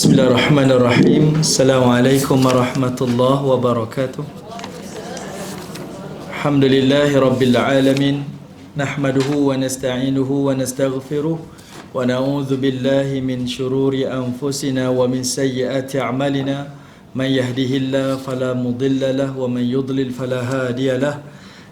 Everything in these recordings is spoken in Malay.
Bismillahirrahmanirrahim. Assalamualaikum warahmatullahi wabarakatuh. Alhamdulillahi rabbil alamin. Nahmaduhu wa nasta'inuhu wa nastaghfiruh wa na'udzu billahi min syururi anfusina wa min sayyiati a'malina. Man yahdihillahu fala mudilla lahu wa man yudlil fala hadiya lahu.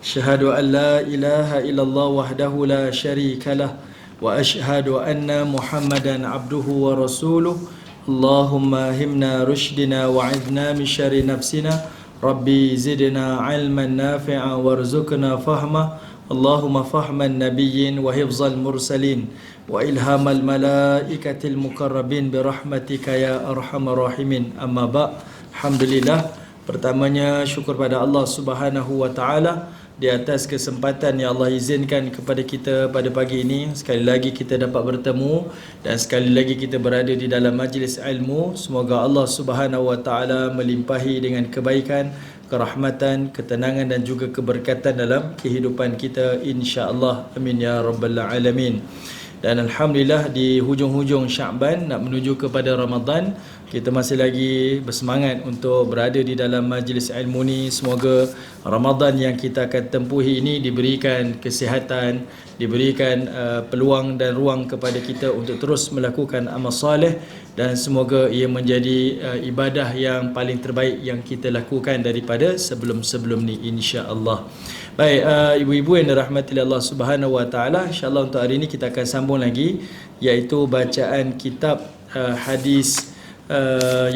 Asyhadu an la ilaha illallah wahdahu la syarika lahu wa asyhadu anna Muhammadan abduhu wa rasuluh. Allahumma himna rushdina wa'idna min syarri nafsina. Rabbi zidna ilman nafi'a warzuqna fahma. Allahumma fahman nabiyyin wa hifzal mursalin wa ilhamal malaikatil muqarrabin birahmatika ya arhamar rahimin. Amma ba'. Alhamdulillah, pertamanya syukur pada Allah Subhanahu wa taala di atas kesempatan yang Allah izinkan kepada kita pada pagi ini. Sekali lagi kita dapat bertemu dan sekali lagi kita berada di dalam majlis ilmu. Semoga Allah Subhanahu wa taala melimpahi dengan kebaikan, kerahmatan, ketenangan dan juga keberkatan dalam kehidupan kita, insya-Allah. Amin ya rabbal alamin. Dan alhamdulillah di hujung-hujung Syaban nak menuju kepada Ramadan, kita masih lagi bersemangat untuk berada di dalam majlis ilmu ni. Semoga Ramadan yang kita akan tempuhi ini diberikan kesihatan, diberikan peluang dan ruang kepada kita untuk terus melakukan amal soleh, dan semoga ia menjadi ibadah yang paling terbaik yang kita lakukan daripada sebelum-sebelum ni, insya-Allah. Baik, ibu-ibu yang dirahmati Allah Subhanahu wa taala, insya-Allah untuk hari ini kita akan sambung lagi, iaitu bacaan kitab hadis,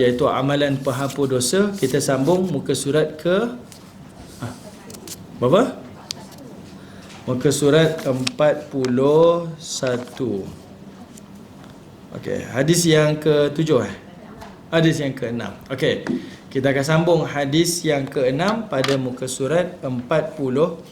iaitu amalan penghapus dosa. Kita sambung muka surat ke berapa? Muka surat 41. Okey, hadis yang ke-7 hadis yang ke-6. Okey, kita akan sambung hadis yang ke-6 pada muka surat 41.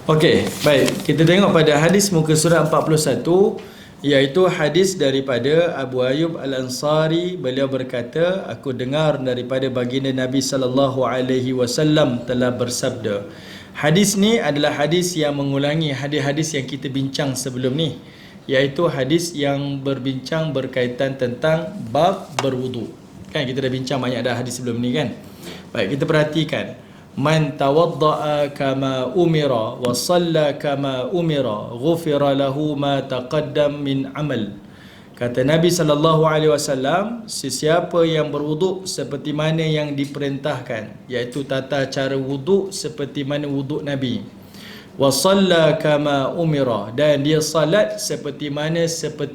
Okey, baik. Kita tengok pada hadis muka surat 41, iaitu hadis daripada Abu Ayyub Al-Ansari. Beliau berkata, aku dengar daripada baginda Nabi sallallahu alaihi wasallam telah bersabda. Hadis ni adalah hadis yang mengulangi hadis-hadis yang kita bincang sebelum ni, iaitu hadis yang berbincang berkaitan tentang bab berwudu. Kan kita dah bincang banyak dah hadis sebelum ni kan. Baik, kita perhatikan. Man tawadda'a kama umira wa shalla kama umira ghufira lahu ma taqaddam min amal. Kata Nabi SAW, sesiapa yang berwuduk seperti mana yang diperintahkan, iaitu tata cara wuduk seperti mana wuduk Nabi. Wa shalla kama umira, dan dia salat seperti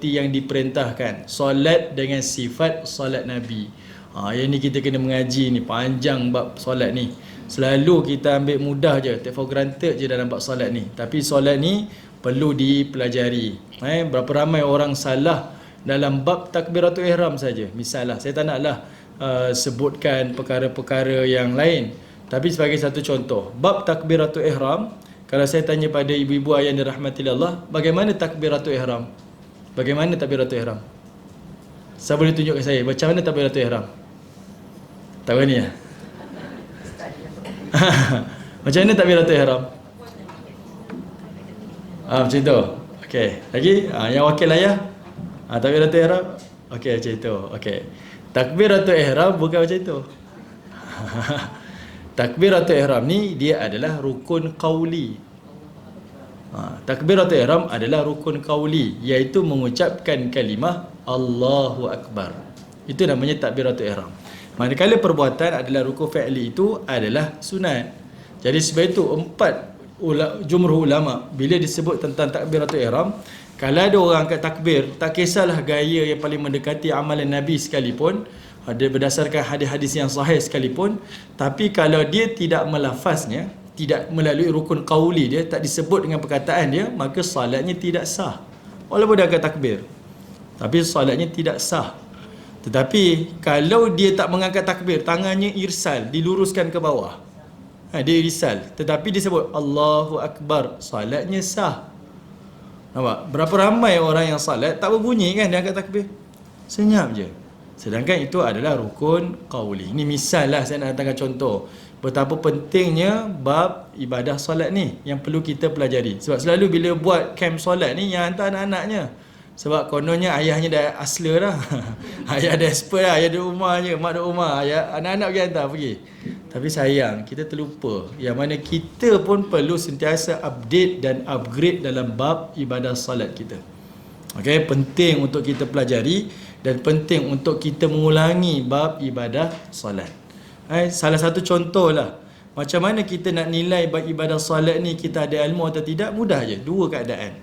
yang diperintahkan. Salat dengan sifat salat Nabi. Yang ni kita kena mengaji ni, panjang bab solat ni. Selalu kita ambil mudah je, take for granted je dalam bab solat ni. Tapi solat ni perlu dipelajari. Berapa ramai orang salah dalam bab takbiratul ihram saja. Misalnya, saya tak naklah sebutkan perkara-perkara yang lain, tapi sebagai satu contoh, bab takbiratul ihram, kalau saya tanya pada ibu-ibu ayah yang dirahmati Allah, bagaimana takbiratul ihram? Bagaimana takbiratul ihram? Saya boleh tunjukkan saya macam mana takbiratul ihram? Tahu ni ya? Macam mana takbiratul ihram? Macam tu. Okey, lagi yang wakil ayah. Takbiratul ihram. Okey, macam itu. Okey. Takbiratul ihram bukan macam itu. Takbiratul ihram ni dia adalah rukun qauli. Takbiratul ihram adalah rukun qauli, iaitu mengucapkan kalimah Allahu Akbar. Itu namanya takbiratul ihram. Manakala perbuatan adalah rukun fi'li, itu adalah sunat. Jadi sebab itu jumhur ulama bila disebut tentang takbiratul ihram, kalau ada orang angkat takbir, tak kisahlah gaya yang paling mendekati amalan Nabi sekalipun, ada berdasarkan hadis-hadis yang sahih sekalipun, tapi kalau dia tidak melafaznya, tidak melalui rukun qauli dia, tak disebut dengan perkataan dia, maka salatnya tidak sah. Walaupun dia angkat takbir, tapi salatnya tidak sah. Tetapi kalau dia tak mengangkat takbir, tangannya irsal, diluruskan ke bawah, dia irsal, tetapi dia sebut Allahu Akbar, salatnya sah. Nampak? Berapa ramai orang yang salat tak berbunyi kan, dia angkat takbir, senyap je. Sedangkan itu adalah rukun qauli. Ini misal lah, saya nak datangkan contoh betapa pentingnya bab ibadah solat ni yang perlu kita pelajari. Sebab selalu bila buat camp solat ni, yang hantar anak-anaknya. Sebab kononnya ayahnya dah asla dah. Ayah dah expert dah, ayah duduk rumah je, mak duduk rumah, ayah, anak-anak pergi hantar, pergi. Tapi sayang, kita terlupa yang mana kita pun perlu sentiasa update dan upgrade dalam bab ibadah solat kita. Okey, penting untuk kita pelajari dan penting untuk kita mengulangi bab ibadah solat. Salah satu contoh lah, macam mana kita nak nilai bab ibadah solat ni kita ada ilmu atau tidak? Mudah je, dua keadaan.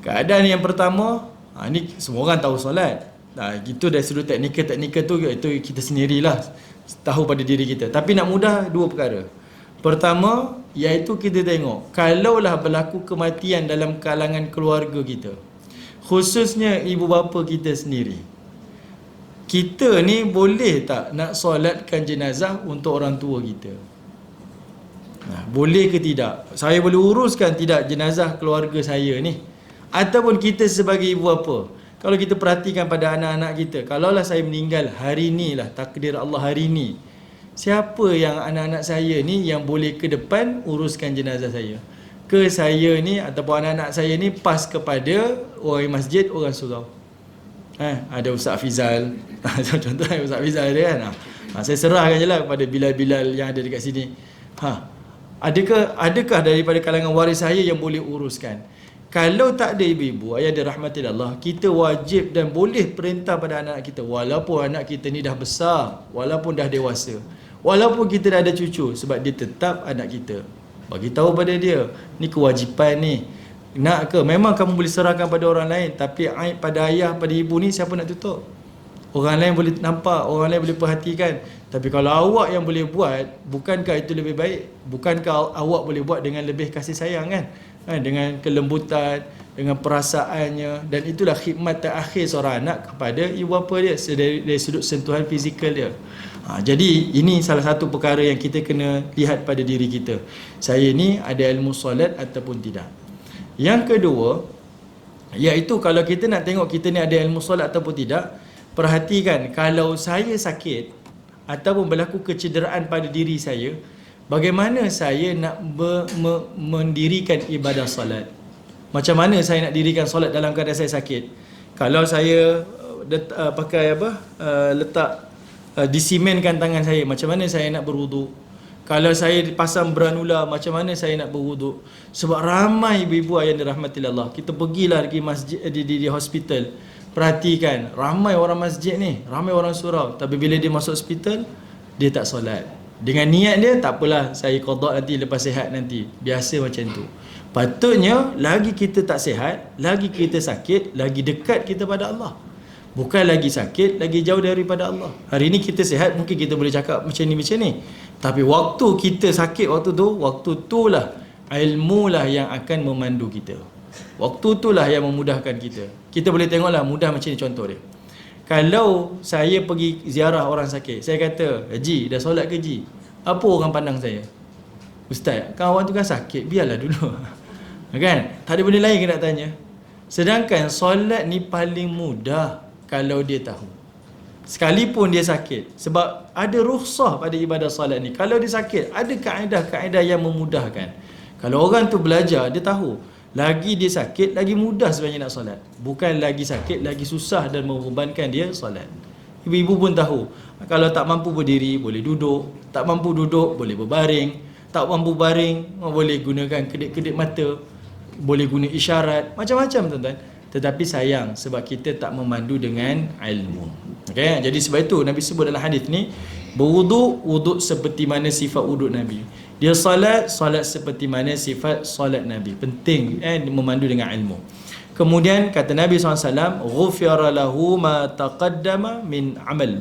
Keadaan yang pertama, ni semua orang tahu solat. Itu dari sudut teknikal tu, itu kita sendirilah tahu pada diri kita. Tapi nak mudah, dua perkara. Pertama, iaitu kita tengok, kalaulah berlaku kematian dalam kalangan keluarga kita, khususnya ibu bapa kita sendiri, kita ni boleh tak nak solatkan jenazah untuk orang tua kita? Boleh ke tidak? Saya boleh uruskan tidak jenazah keluarga saya ni? Ataupun kita sebagai ibu bapa, kalau kita perhatikan pada anak-anak kita, kalaulah saya meninggal hari ni lah, takdir Allah hari ni, siapa yang anak-anak saya ni yang boleh ke depan uruskan jenazah saya? Ke saya ni ataupun anak-anak saya ni pas kepada orang masjid, orang surau? Ada Ustaz Fizal, contohnya Ustaz Fizal dia kan, saya serahkan je lah kepada Bilal-Bilal yang ada dekat sini. Adakah daripada kalangan waris saya yang boleh uruskan? Kalau tak ada ibu-ibu, ayah dan rahmati Allah, kita wajib dan boleh perintah pada anak kita, walaupun anak kita ni dah besar, walaupun dah dewasa, walaupun kita dah ada cucu, sebab dia tetap anak kita. Bagi tahu pada dia, ni kewajipan ni. Nak ke? Memang kamu boleh serahkan pada orang lain, tapi aib pada ayah, pada ibu ni siapa nak tutup? Orang lain boleh nampak, orang lain boleh perhatikan. Tapi kalau awak yang boleh buat, bukankah itu lebih baik? Bukankah awak boleh buat dengan lebih kasih sayang kan? Dengan kelembutan, dengan perasaannya. Dan itulah khidmat terakhir seorang anak kepada ibu bapa dia dari sudut sentuhan fizikal dia. Jadi ini salah satu perkara yang kita kena lihat pada diri kita. Saya ni ada ilmu solat ataupun tidak. Yang kedua, iaitu kalau kita nak tengok kita ni ada ilmu solat ataupun tidak, perhatikan kalau saya sakit ataupun berlaku kecederaan pada diri saya, bagaimana saya nak mendirikan ibadah solat? Macam mana saya nak dirikan solat dalam keadaan saya sakit? Kalau saya letak disimenkan tangan saya, macam mana saya nak berwuduk? Kalau saya pasang beranula, macam mana saya nak berwuduk? Sebab ramai ibu-ibu yang dirahmati Allah, kita pergilah di masjid, di hospital, perhatikan, ramai orang masjid ni, ramai orang surau, tapi bila dia masuk hospital, dia tak solat. Dengan niat dia, tak apalah, saya qada nanti lepas sihat nanti. Biasa macam tu. Patutnya, lagi kita tak sihat, lagi kita sakit, lagi dekat kita pada Allah. Bukan lagi sakit, lagi jauh daripada Allah. Hari ni kita sihat, mungkin kita boleh cakap macam ni. Tapi waktu kita sakit, waktu tu lah ilmu lah yang akan memandu kita. Waktu tu lah yang memudahkan kita. Kita boleh tengoklah, mudah macam ni contoh dia. Kalau saya pergi ziarah orang sakit, saya kata, Haji, dah solat ke Haji? Apa orang pandang saya? Ustaz, kawan tu kan sakit, biarlah dulu. Kan? Tak ada benda lain ke nak tanya? Sedangkan solat ni paling mudah kalau dia tahu. Sekalipun dia sakit. Sebab ada rukhsah pada ibadah solat ni. Kalau dia sakit, ada kaedah-kaedah yang memudahkan. Kalau orang tu belajar, dia tahu. Lagi dia sakit, lagi mudah sebenarnya nak solat. Bukan lagi sakit, lagi susah dan membebankan dia solat. Ibu-ibu pun tahu, kalau tak mampu berdiri, boleh duduk. Tak mampu duduk, boleh berbaring. Tak mampu baring, boleh gunakan kedip-kedip mata. Boleh guna isyarat. Macam-macam tuan-tuan. Tetapi sayang, sebab kita tak memandu dengan ilmu. Okay? Jadi sebab itu, Nabi sebut dalam hadis ni, berwuduk, wuduk seperti mana sifat wuduk Nabi. Dia salat seperti mana sifat salat Nabi. Penting memandu dengan ilmu. Kemudian kata Nabi SAW, ghufira lahu ma taqaddama min amal.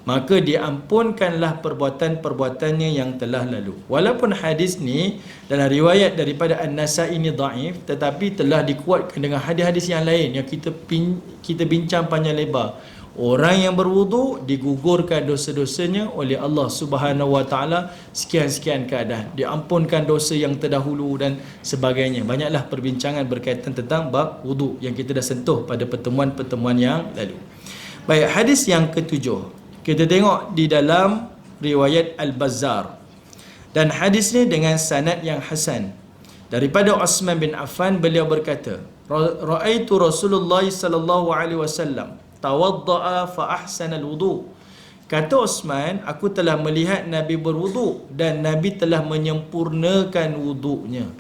Maka diampunkanlah perbuatan-perbuatannya yang telah lalu. Walaupun hadis ni dalam riwayat daripada An-Nasa'i ni dhaif, tetapi telah dikuatkan dengan hadis-hadis yang lain yang kita bincang panjang lebar. Orang yang berwuduk digugurkan dosa-dosanya oleh Allah Subhanahu Wa Taala sekian-sekian keadaan. Diampunkan dosa yang terdahulu dan sebagainya. Banyaklah perbincangan berkaitan tentang bab wuduk yang kita dah sentuh pada pertemuan-pertemuan yang lalu. Baik, hadis yang ketujuh. Kita tengok di dalam riwayat Al-Bazzar. Dan hadis ni dengan sanad yang hasan. Daripada Uthman bin Affan, beliau berkata, Ra'aitu Rasulullah sallallahu alaihi wasallam tawadda'a fa ahsana al-wudu. Kata Uthman, aku telah melihat Nabi berwuduk dan Nabi telah menyempurnakan wuduknya.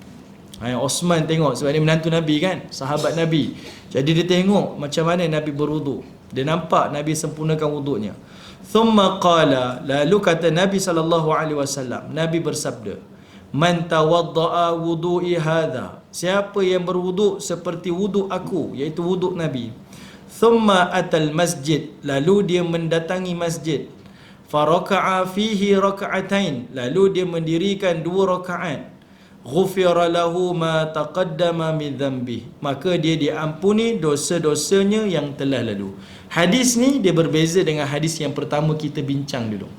Uthman tengok, sebab dia menantu Nabi kan, sahabat Nabi. Jadi dia tengok macam mana Nabi berwuduk. Dia nampak Nabi sempurnakan wuduknya. Thumma qala, lalu kata Nabi sallallahu alaihi wasallam, Nabi bersabda, man tawadda'a wudu'i hadha, siapa yang berwuduk seperti wuduk aku, iaitu wuduk Nabi, thumma atal masjid, lalu dia mendatangi masjid, faraka'a fihi raka'atain, lalu dia mendirikan 2 rakaat, ghufira lahu ma taqaddama min dhanbih, maka dia diampuni dosa-dosanya yang telah lalu. Hadis ni dia berbeza dengan hadis yang pertama kita bincang dulu.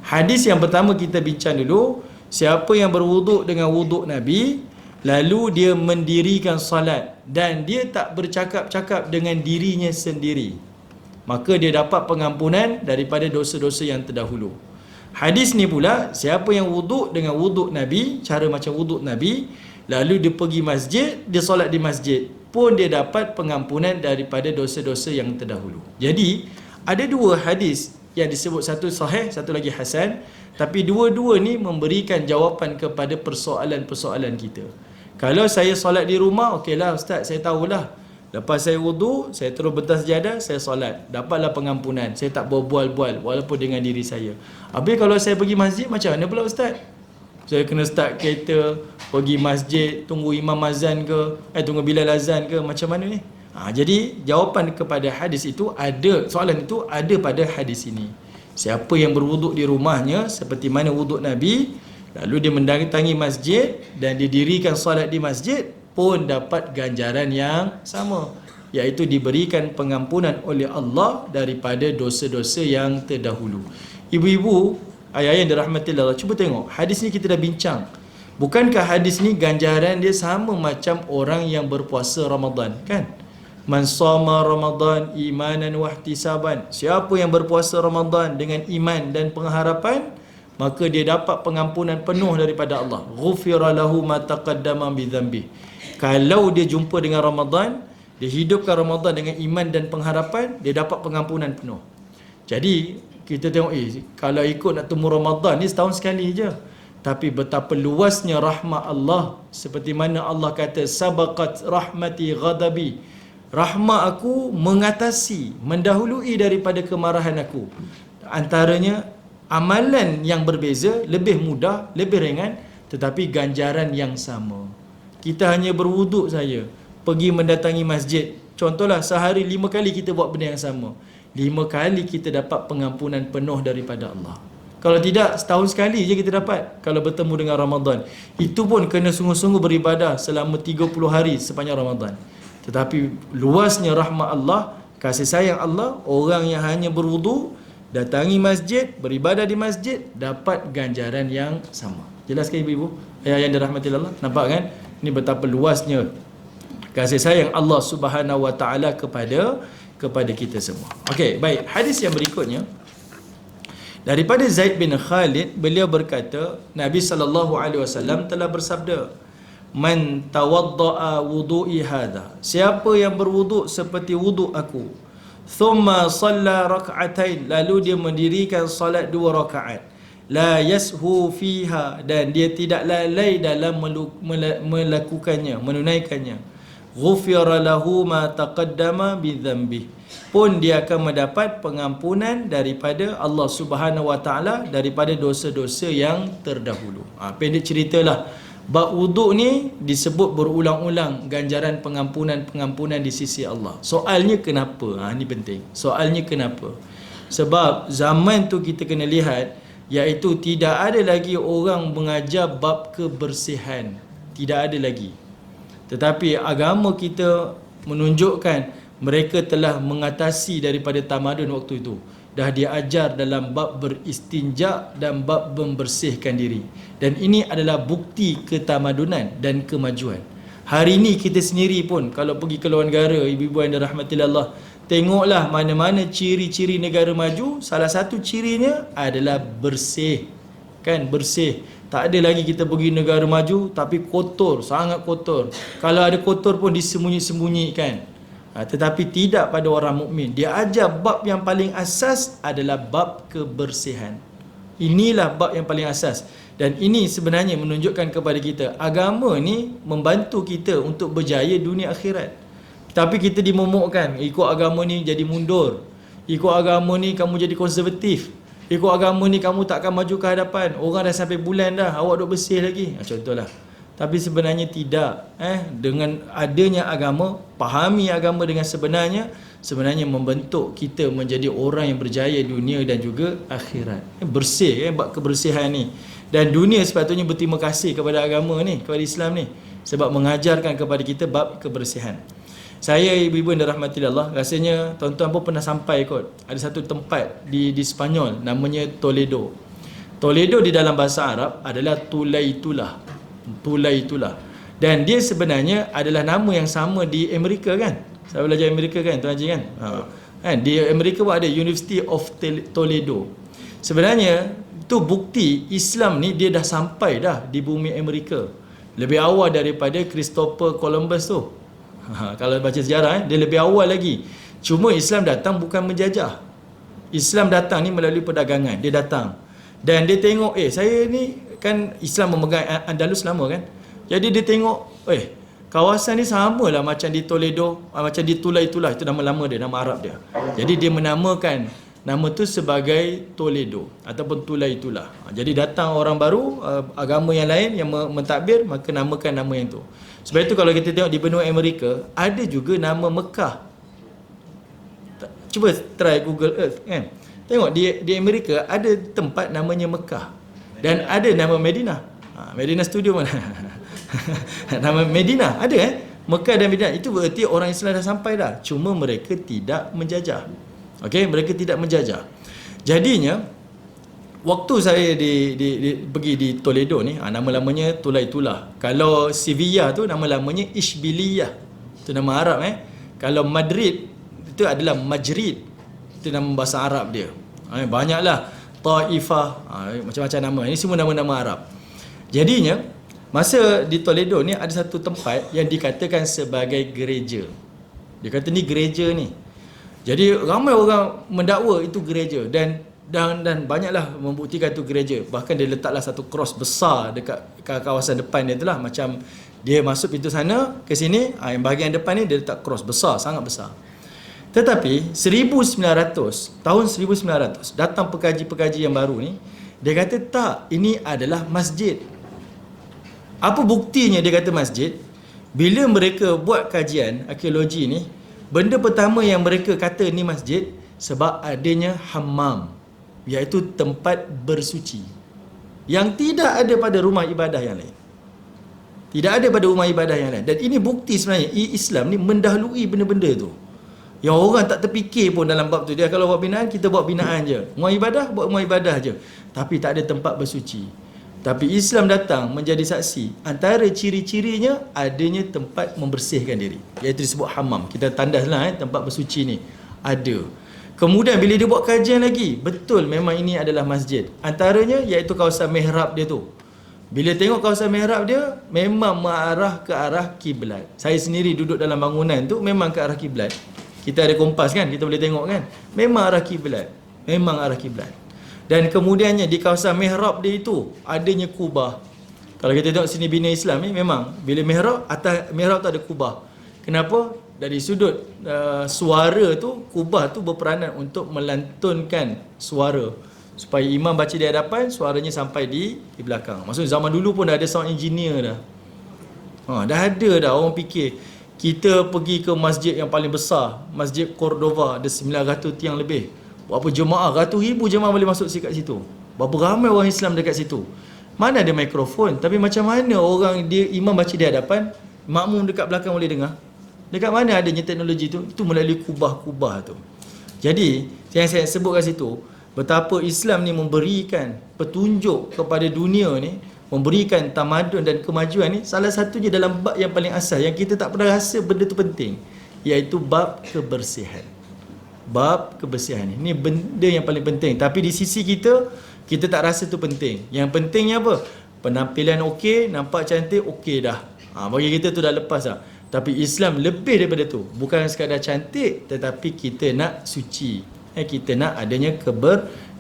Hadis yang pertama kita bincang dulu, siapa yang berwuduk dengan wuduk Nabi, lalu dia mendirikan salat dan dia tak bercakap-cakap dengan dirinya sendiri, maka dia dapat pengampunan daripada dosa-dosa yang terdahulu. Hadis ni pula, siapa yang wuduk dengan wuduk Nabi, cara macam wuduk Nabi, lalu dia pergi masjid, dia solat di masjid, pun dia dapat pengampunan daripada dosa-dosa yang terdahulu. Jadi ada 2 hadis yang disebut, satu sahih, satu lagi hasan, tapi dua-dua ni memberikan jawapan kepada persoalan-persoalan kita. Kalau saya solat di rumah, okeylah ustaz, saya tahulah. Lepas saya wuduk, saya terus bertas sejadah, saya solat, dapatlah pengampunan. Saya tak berbual-bual walaupun dengan diri saya. Habis kalau saya pergi masjid, macam mana pula ustaz? Saya kena start kereta, pergi masjid, tunggu imam azan ke, tunggu bilal azan ke, macam mana ni? Jadi jawapan kepada hadis itu ada, soalan itu ada pada hadis ini. Siapa yang berwuduk di rumahnya seperti mana wuduk Nabi, lalu dia mendatangi masjid dan didirikan solat di masjid, pun dapat ganjaran yang sama, iaitu diberikan pengampunan oleh Allah daripada dosa-dosa yang terdahulu. Ibu-ibu, ayah-ayah yang dirahmati Allah, cuba tengok hadis ni kita dah bincang. Bukankah hadis ni ganjaran dia sama macam orang yang berpuasa Ramadan, kan? Man shoma Ramadan imanan wa ihtisaban, siapa yang berpuasa Ramadan dengan iman dan pengharapan, maka dia dapat pengampunan penuh daripada Allah. Ghufira lahu ma taqaddama bi dhanbi. Kalau dia jumpa dengan Ramadan, dia hidupkan Ramadan dengan iman dan pengharapan, dia dapat pengampunan penuh. Jadi kita tengok, kalau ikut nak temu Ramadan ni setahun sekali je, tapi betapa luasnya rahmat Allah. Seperti mana Allah kata, sabaqat rahmati ghadabi, rahmat aku mengatasi, mendahului daripada kemarahan aku. Antaranya amalan yang berbeza, lebih mudah, lebih ringan, tetapi ganjaran yang sama. Kita hanya berwuduk saja, pergi mendatangi masjid, contohlah sehari 5 kali kita buat benda yang sama, 5 kali kita dapat pengampunan penuh daripada Allah. Kalau tidak, setahun sekali je kita dapat kalau bertemu dengan Ramadan. Itu pun kena sungguh-sungguh beribadah selama 30 hari sepanjang Ramadan. Tetapi luasnya rahmat Allah, kasih sayang Allah, orang yang hanya berwuduk, datangi masjid, beribadah di masjid, dapat ganjaran yang sama. Jelas ke ibu-ibu? Ayah yang dirahmati Allah, nampak kan? Ini betapa luasnya kasih sayang Allah Subhanahu wa taala kepada kita semua. Okey, baik. Hadis yang berikutnya daripada Zaid bin Khalid, beliau berkata, Nabi sallallahu alaihi wasallam telah bersabda, man tawadda'a wudu'i hadha, siapa yang berwuduk seperti wuduk aku, thumma shalla rak'atain, lalu dia mendirikan salat 2 rakaat, la yashu fiha, dan dia tidak lalai dalam melakukannya, menunaikannya, ghufira lahu ma taqaddama bi dhanbi, pun dia akan mendapat pengampunan daripada Allah Subhanahu wa taala daripada dosa-dosa yang terdahulu. Pendek ceritalah, bab wuduk ni disebut berulang-ulang ganjaran pengampunan di sisi Allah. Soalnya kenapa? Ni penting. Soalnya kenapa? Sebab zaman tu kita kena lihat, iaitu tidak ada lagi orang mengajar bab kebersihan. Tidak ada lagi. Tetapi agama kita menunjukkan mereka telah mengatasi daripada tamadun waktu itu. Dah diajar dalam bab beristinja dan bab membersihkan diri. Dan ini adalah bukti ketamadunan dan kemajuan. Hari ni kita sendiri pun kalau pergi ke luar negara, ibu-ibu yang dirahmati Allah, tengoklah mana-mana ciri-ciri negara maju, salah satu cirinya adalah bersih. Kan, bersih. Tak ada lagi kita pergi negara maju tapi kotor, sangat kotor. Kalau ada kotor pun disembunyi-sembunyikan. Tetapi tidak pada orang mukmin. Dia ajar bab yang paling asas adalah bab kebersihan. Inilah bab yang paling asas. Dan ini sebenarnya menunjukkan kepada kita, agama ni membantu kita untuk berjaya dunia akhirat. Tapi kita dimomokkan, ikut agama ni jadi mundur. Ikut agama ni kamu jadi konservatif. Ikut agama ni kamu tak akan maju ke hadapan. Orang dah sampai bulan dah, awak duk bersih lagi. Contohlah. Tapi sebenarnya tidak. Dengan adanya agama, pahami agama dengan sebenarnya membentuk kita menjadi orang yang berjaya dunia dan juga akhirat. Bersih, bab kebersihan ni. Dan dunia sepatutnya berterima kasih kepada agama ni, kepada Islam ni, sebab mengajarkan kepada kita bab kebersihan. Saya, ibu-ibu yang dirahmati Allah, rasanya tuan-tuan pun pernah sampai kot. Ada satu tempat di Spanyol namanya Toledo. Toledo di dalam bahasa Arab adalah Tulaitulah. Tulaitulah. Dan dia sebenarnya adalah nama yang sama di Amerika kan. Saya belajar Amerika kan, Tuan Haji kan? Kan di Amerika pun ada University of Toledo. Sebenarnya itu bukti Islam ni dia dah sampai dah di bumi Amerika. Lebih awal daripada Christopher Columbus tu. Kalau baca sejarah dia lebih awal lagi. Cuma Islam datang bukan menjajah. Islam datang ni melalui perdagangan. Dia datang. Dan dia tengok, saya ni kan Islam memegang Andalus lama kan. Jadi dia tengok, kawasan ni samalah macam di Toledo, macam di Tulaitulah, itu nama lama dia, nama Arab dia. Jadi dia menamakan nama tu sebagai Toledo ataupun Tulaitulah. Jadi datang orang baru, agama yang lain yang mentadbir, maka namakan nama yang tu. Sebab itu kalau kita tengok di benua Amerika, ada juga nama Mekah. Cuba try Google Earth kan. Tengok di Amerika ada tempat namanya Mekah. Dan ada nama Medina. Medina Studio mana? Nama Medina ada Mekah dan Medina. Itu berarti orang Islam dah sampai dah. Cuma mereka tidak menjajah. Mereka tidak menjajah. Jadinya waktu saya pergi di Toledo ni, nama lamanya Tulaitulah. Kalau Sevilla tu nama lamanya Ishbiliyah. Itu nama Arab Kalau Madrid itu adalah Majrid. Itu nama bahasa Arab dia. Banyaklah Taifah, macam-macam nama. Ini semua nama-nama Arab. Jadinya masa di Toledo ni ada satu tempat yang dikatakan sebagai gereja. Dia kata ni gereja ni. Jadi ramai orang mendakwa itu gereja dan banyaklah membuktikan itu gereja. Bahkan dia letaklah satu cross besar dekat kawasan depan dia itulah, macam dia masuk pintu sana ke sini, yang bahagian depan ni dia letak cross besar, sangat besar. Tetapi 1900, tahun 1900 datang pekaji-pekaji yang baru ni, dia kata tak, ini adalah masjid. Apa buktinya dia kata masjid? Bila mereka buat kajian arkeologi ni, benda pertama yang mereka kata ni masjid sebab adanya hammam, iaitu tempat bersuci yang tidak ada pada rumah ibadah yang lain. Tidak ada pada rumah ibadah yang lain. Dan ini bukti sebenarnya Islam ni mendahului benda-benda tu yang orang tak terfikir pun dalam bab tu. Dia kalau buat binaan, kita buat binaan je. Rumah ibadah, buat rumah ibadah je. Tapi tak ada tempat bersuci. Tapi Islam datang menjadi saksi. Antara ciri-cirinya adanya tempat membersihkan diri, iaitu disebut hammam. Kita tandaslah tempat bersuci ni ada. Kemudian bila dia buat kajian lagi, betul memang ini adalah masjid. Antaranya iaitu kawasan mihrab dia tu. Bila tengok kawasan mihrab dia, memang mengarah ke arah kiblat. Saya sendiri duduk dalam bangunan tu memang ke arah kiblat. Kita ada kompas kan, kita boleh tengok kan. Memang arah kiblat. Memang arah kiblat. Dan kemudiannya di kawasan mihrab dia itu adanya kubah. Kalau kita tengok sini bina Islam ni, memang bila mihrab, atas mihrab tu ada kubah. Kenapa? Dari sudut suara tu, kubah tu berperanan untuk melantunkan suara supaya imam baca di hadapan, suaranya sampai di belakang. Maksudnya zaman dulu pun dah ada sound engineer dah. Dah ada dah orang fikir. Kita pergi ke masjid yang paling besar, Masjid Cordova, ada 900 tiang lebih. Berapa jemaah, ratus ribu jemaah boleh masuk kat situ. Berapa ramai orang Islam dekat situ. Mana ada mikrofon, tapi macam mana orang dia imam baca di hadapan, makmum dekat belakang boleh dengar. Dekat mana adanya teknologi tu? Itu melalui kubah-kubah tu. Jadi, yang saya sebut kat situ, betapa Islam ni memberikan petunjuk kepada dunia ni memberikan tamadun dan kemajuan ni, salah satunya dalam bab yang paling asas yang kita tak pernah rasa benda tu penting, iaitu bab kebersihan. Bab kebersihan ni benda yang paling penting, tapi di sisi kita tak rasa tu penting. Yang pentingnya apa? Penampilan okey, nampak cantik, okey dah. Bagi kita tu dah lepas dah. Tapi Islam lebih daripada tu. Bukan sekadar cantik, tetapi kita nak suci. Kita nak adanya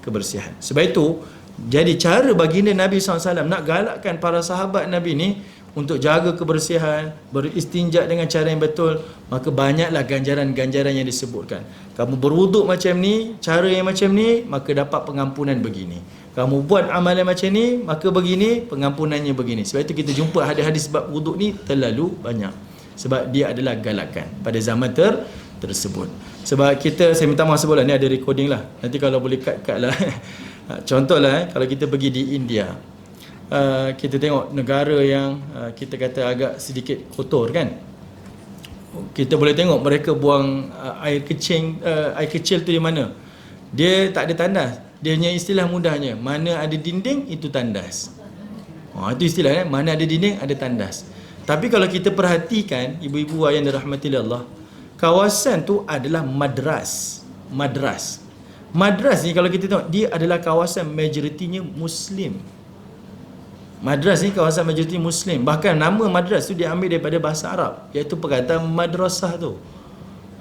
kebersihan. Sebab itu, jadi cara baginda Nabi SAW nak galakkan para sahabat Nabi ni untuk jaga kebersihan, beristinja dengan cara yang betul, maka banyaklah ganjaran-ganjaran yang disebutkan. Kamu berwuduk macam ni, cara yang macam ni, maka dapat pengampunan begini. Kamu buat amalan macam ni, maka begini, pengampunannya begini. Sebab itu kita jumpa hadis-hadis bab wuduk ni terlalu banyak. Sebab dia adalah galakan pada zaman tersebut. Sebab saya minta maaf sebutlah, ni ada recording lah. Nanti kalau boleh cut lah. Contohlah, kalau kita pergi di India, kita tengok negara yang kita kata agak sedikit kotor kan. Kita boleh tengok mereka buang air kecil tu di mana. Dia tak ada tandas. Dia punya istilah mudahnya, mana ada dinding itu tandas. Itu istilahnya, mana ada dinding ada tandas. Tapi kalau kita perhatikan, ibu-ibu ayah yang dirahmati Allah, kawasan tu adalah madras. Madras ni kalau kita tengok, dia adalah kawasan majoritinya Muslim. Madras ni kawasan majoriti Muslim. Bahkan nama madras tu dia ambil daripada bahasa Arab, iaitu perkataan madrasah tu.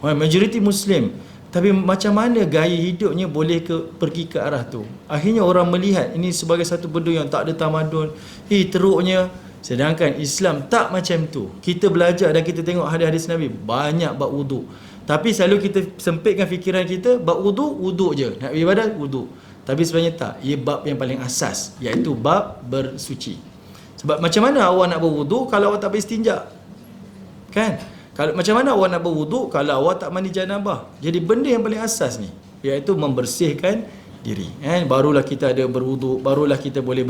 Majoriti Muslim. Tapi macam mana gaya hidupnya boleh pergi ke arah tu? Akhirnya orang melihat ini sebagai satu benda yang tak ada tamadun. Teruknya. Sedangkan Islam tak macam tu. Kita belajar dan kita tengok hadis-hadis Nabi, banyak bab wuduk. Tapi selalu kita sempitkan fikiran kita, bab wuduk je. Nak beribadat, wuduk. Tapi sebenarnya tak. Ia bab yang paling asas, iaitu bab bersuci. Sebab macam mana awak nak berwuduk kalau awak tak beristinja? Kan? Macam mana awak nak berwuduk kalau awak tak mandi janabah? Jadi benda yang paling asas ni, iaitu membersihkan diri. Barulah kita ada berwuduk, barulah kita boleh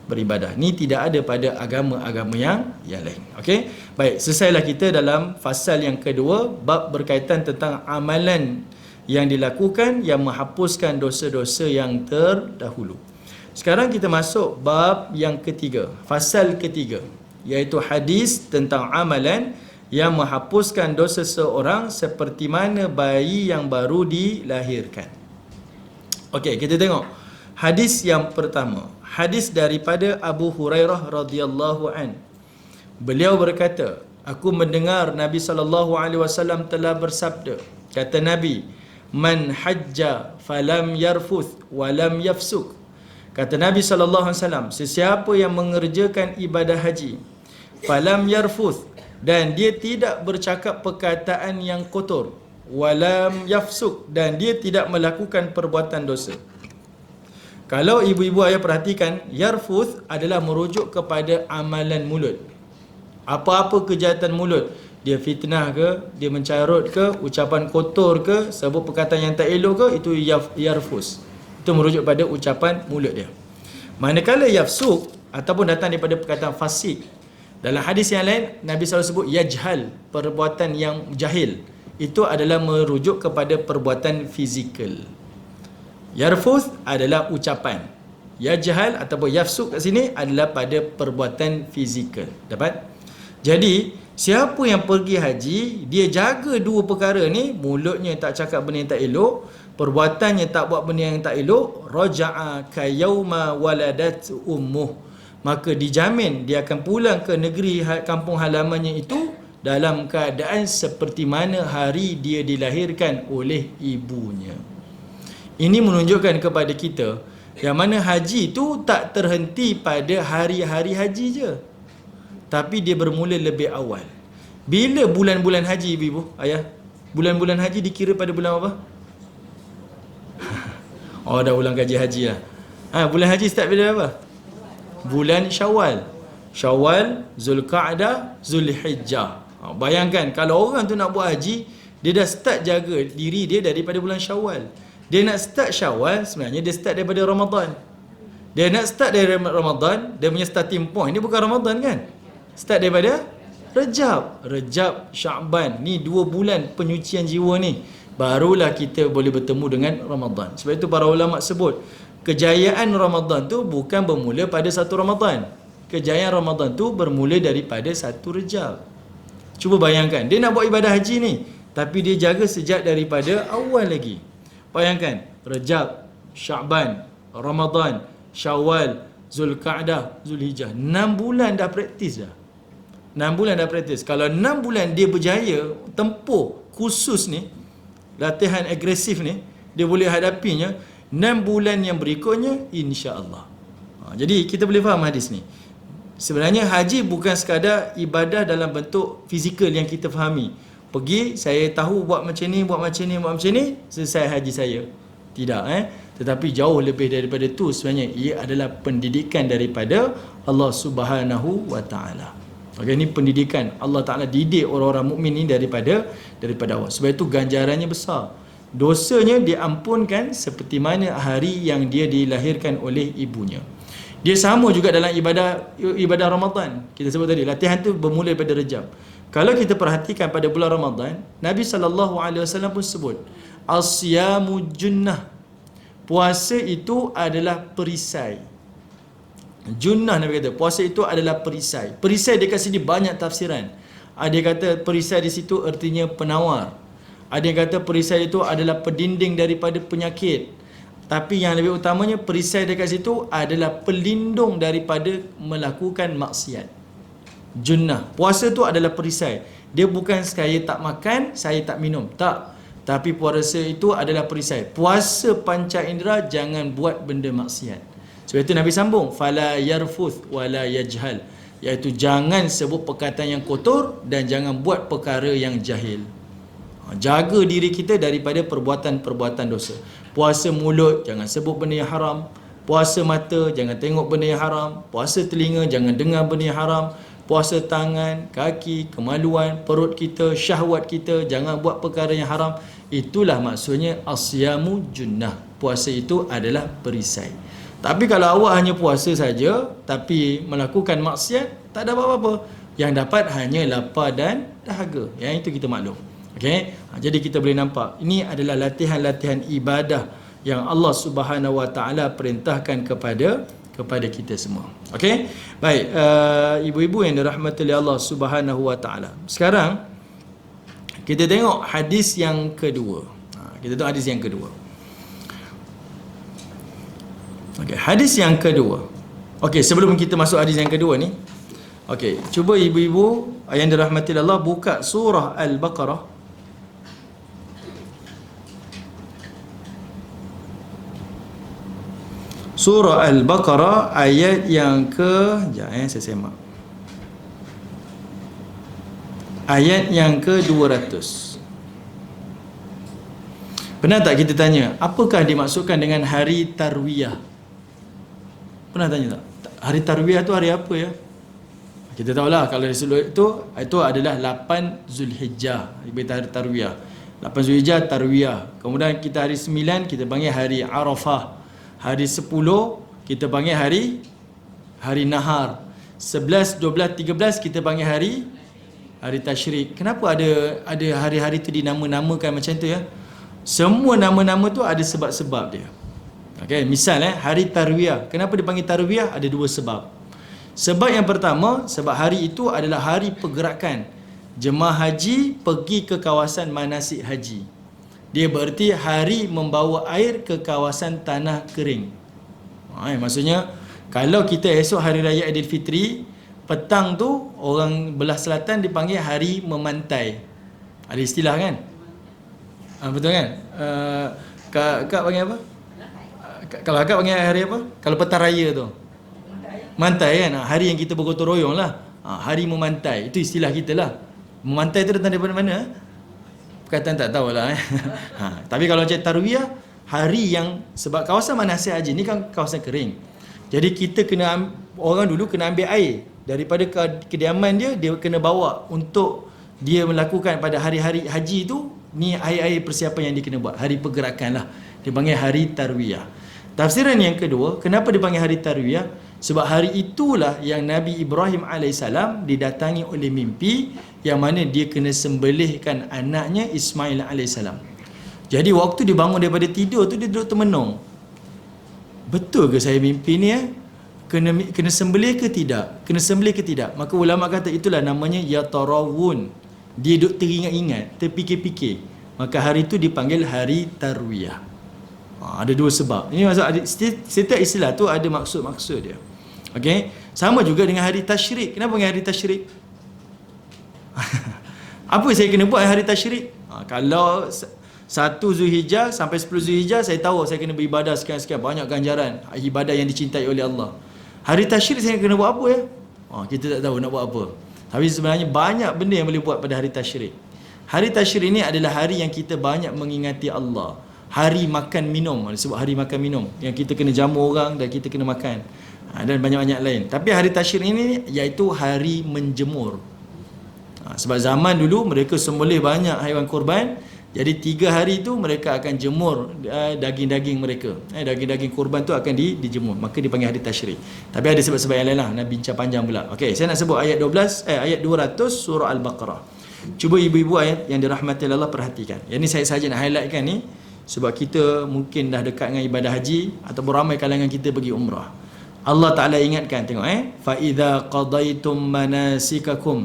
beribadah. Ni tidak ada pada agama-agama yang lain. Okey? Baik, selesailah kita dalam fasal yang kedua, bab berkaitan tentang amalan yang dilakukan yang menghapuskan dosa-dosa yang terdahulu. Sekarang kita masuk bab yang ketiga, fasal ketiga, iaitu hadis tentang amalan yang menghapuskan dosa seorang seperti mana bayi yang baru dilahirkan. Okey, kita tengok hadis yang pertama. Hadis daripada Abu Hurairah radhiyallahu an. Beliau berkata, aku mendengar Nabi SAW telah bersabda. Kata Nabi, man hajja falam yarfuth walam yafsuk. Kata Nabi SAW, sesiapa yang mengerjakan ibadah haji, falam yarfuth, dan dia tidak bercakap perkataan yang kotor, walam yafsuk, dan dia tidak melakukan perbuatan dosa. Kalau ibu-ibu ayah perhatikan, yarfuth adalah merujuk kepada amalan mulut. Apa-apa kejahatan mulut, dia fitnah ke, dia mencarut ke, ucapan kotor ke, sebut perkataan yang tak elok ke, itu yarfuth. Itu merujuk pada ucapan mulut dia. Manakala yafsuk ataupun datang daripada perkataan fasik, dalam hadis yang lain Nabi SAW sebut yajhal, perbuatan yang jahil. Itu adalah merujuk kepada perbuatan fizikal. Yarfuth adalah ucapan. Yajhal ataupun yafsuk kat sini adalah pada perbuatan fizikal. Dapat? Jadi siapa yang pergi haji, dia jaga dua perkara ni, mulutnya tak cakap benda yang tak elok, perbuatannya tak buat benda yang tak elok, raja'a kayauma waladat ummuh, maka dijamin dia akan pulang ke negeri kampung halamannya itu dalam keadaan seperti mana hari dia dilahirkan oleh ibunya. Ini menunjukkan kepada kita yang mana haji itu tak terhenti pada hari-hari haji je, tapi dia bermula lebih awal. Bila bulan-bulan haji, ibu, ayah? Bulan-bulan haji dikira pada bulan apa? Oh, dah ulang kaji haji lah. Bulan haji start bila apa? Bulan Syawal. Syawal, Zulqa'dah, Zulhijjah. Bayangkan kalau orang tu nak buat haji, dia dah start jaga diri dia daripada bulan Syawal. Dia nak start Syawal, sebenarnya dia start daripada Ramadan. Dia nak start dari Ramadan, dia punya starting point ni bukan Ramadan kan? Start daripada Rejab, Sya'ban. Ni 2 bulan penyucian jiwa ni. Barulah kita boleh bertemu dengan Ramadan. Sebab itu para ulama sebut, kejayaan Ramadan tu bukan bermula pada 1 Ramadan. kejayaan Ramadan tu bermula daripada 1 Rejab. Cuba bayangkan, dia nak buat ibadah haji ni, tapi dia jaga sejak daripada awal lagi. Bayangkan, Rejab, Syaban, Ramadan, Syawal, Zulkaadah, Zulhijjah. 6 bulan dah praktis dah. 6 bulan dah praktis. Kalau 6 bulan dia berjaya tempuh khusus ni, latihan agresif ni, dia boleh hadapinya 6 bulan yang berikutnya, insya-Allah. Jadi kita boleh faham hadis ni. Sebenarnya haji bukan sekadar ibadah dalam bentuk fizikal yang kita fahami. Pergi, saya tahu buat macam ni, buat macam ni, buat macam ni, selesai haji saya. Tidak, tetapi jauh lebih daripada tu sebenarnya. Ia adalah pendidikan daripada Allah Subhanahu wa taala. Okey, ini pendidikan. Allah Taala didik orang-orang mukmin ni daripada awal. Sebab itu ganjarannya besar. Dosanya diampunkan seperti mana hari yang dia dilahirkan oleh ibunya. Dia sama juga dalam ibadah Ramadan. Kita sebut tadi, latihan tu bermula daripada Rejab. Kalau kita perhatikan pada bulan Ramadan, Nabi SAW pun sebut, As-siyamu junnah. Puasa itu adalah perisai. Junnah, Nabi kata, puasa itu adalah perisai. Perisai dekat sini banyak tafsiran. Ada yang kata perisai di situ artinya penawar. Ada yang kata perisai itu adalah pendinding daripada penyakit. Tapi yang lebih utamanya, perisai dekat situ adalah pelindung daripada melakukan maksiat. Junnah. Puasa tu adalah perisai. Dia bukan saya tak makan, saya tak minum. Tak. Tapi puasa itu adalah perisai. Puasa panca indera, jangan buat benda maksiat. Sebab itu Nabi sambung, fala yarfuth wala yajhal, iaitu jangan sebut perkataan yang kotor dan jangan buat perkara yang jahil. Jaga diri kita daripada perbuatan-perbuatan dosa. Puasa mulut, jangan sebut benda yang haram. Puasa mata, jangan tengok benda yang haram. Puasa telinga, jangan dengar benda yang haram. Puasa tangan, kaki, kemaluan, perut kita, syahwat kita, jangan buat perkara yang haram. Itulah maksudnya as-siyamu junnah. Puasa itu adalah perisai. Tapi kalau awak hanya puasa saja tapi melakukan maksiat, tak ada apa-apa. Yang dapat hanya lapar dan dahaga. Yang itu kita maklum. Okey. Jadi kita boleh nampak ini adalah latihan-latihan ibadah yang Allah Subhanahu wa taala perintahkan kepada kita semua. Okey. Baik, ibu-ibu yang dirahmati oleh Allah Subhanahu wa taala. Sekarang kita tengok hadis yang kedua. Kita tengok hadis yang kedua. Okey, hadis yang kedua. Okey, sebelum kita masuk hadis yang kedua ni, okey, cuba ibu-ibu yang dirahmati Allah buka surah Al-Baqarah. Surah Al-Baqarah ayat yang saya semak. Ayat yang ke-200. Pernah tak kita tanya, apakah dimaksudkan dengan hari Tarwiyah? Pernah tanya tak? Hari Tarwiyah tu hari apa ya? Kita tahulah kalau disebut itu adalah 8 Zulhijjah, ibadah hari Tarwiyah. 8 Zulhijjah Tarwiyah. Kemudian kita hari 9 kita panggil hari Arafah. Hari 10 kita panggil hari Nahar. 11, 12, 13 kita panggil hari Tasyrik. Kenapa ada hari-hari tu dinama-namakan macam tu ya? Semua nama-nama tu ada sebab-sebab dia. Okey, misal hari Tarwiyah. Kenapa dipanggil Tarwiyah? Ada 2 sebab. Sebab yang pertama, sebab hari itu adalah hari pergerakan jemaah haji pergi ke kawasan manasik haji. Dia berarti hari membawa air ke kawasan tanah kering. Maksudnya kalau kita esok hari raya Aidilfitri, petang tu orang belah selatan dipanggil hari memantai. Ada istilah kan? Betul kan? Kak panggil apa? Kalau akak panggil hari apa? Kalau petang raya tu mantai kan? Hari yang kita bergotong royong lah. Hari memantai. Itu istilah kita lah. Memantai tu datang daripada mana? Perkataan tak tahulah. Tapi kalau macam Tarwiyah, hari yang, sebab kawasan manasik haji ni kan kawasan kering. Jadi kita kena, orang dulu kena ambil air daripada kediaman dia kena bawa untuk dia melakukan pada hari-hari haji tu. Ni air-air persiapan yang dia kena buat. Hari pergerakan lah. Dipanggil hari Tarwiyah. Tafsiran yang kedua, kenapa dipanggil hari Tarwiyah? Sebab hari itulah yang Nabi Ibrahim AS didatangi oleh mimpi yang mana dia kena sembelihkan anaknya Ismail AS. Jadi waktu dia bangun daripada tidur tu, dia duduk termenung. Betul ke saya mimpi ni kena sembelih ke tidak? Kena sembelih ke tidak? Maka ulama kata itulah namanya yatarawun. Dia duk teringat-ingat, terfikir-fikir. Maka hari itu dipanggil hari tarwiyah. Ada dua sebab. Ini maksud setiap istilah tu ada maksud-maksud dia. Okey. Sama juga dengan hari tasyrik. Kenapa dengan hari tasyrik? Apa saya kena buat hari tasyrik? Kalau 1 Zulhijjah sampai 10 Zulhijjah saya tahu saya kena beribadah sekian-sekian, banyak ganjaran, ibadah yang dicintai oleh Allah. Hari tasyrik saya kena buat apa ya? Kita tak tahu nak buat apa. Tapi sebenarnya banyak benda yang boleh buat pada hari tasyrik. Hari tasyrik ini adalah hari yang kita banyak mengingati Allah. Hari makan minum, disebut hari makan minum, yang kita kena jamu orang dan kita kena makan. Dan banyak-banyak lain. Tapi hari tasyrik ini iaitu hari menjemur. Sebab zaman dulu mereka sembelih banyak haiwan korban. Jadi 3 hari tu mereka akan jemur daging-daging mereka. Daging-daging korban tu akan dijemur. Maka dipanggil hari tasyrik. Tapi ada sebab-sebab yang lain lah. Nak bincang panjang pula. Okey, saya nak sebut ayat ayat 200 surah Al-Baqarah. Cuba ibu-ibu ayat yang dirahmati Allah perhatikan. Yang ni saya saja nak highlightkan ni. Sebab kita mungkin dah dekat dengan ibadah haji. Ataupun ramai kalangan kita pergi umrah. Allah Ta'ala ingatkan, tengok فَإِذَا قَضَيْتُمْ مَنَاسِكَكُمْ.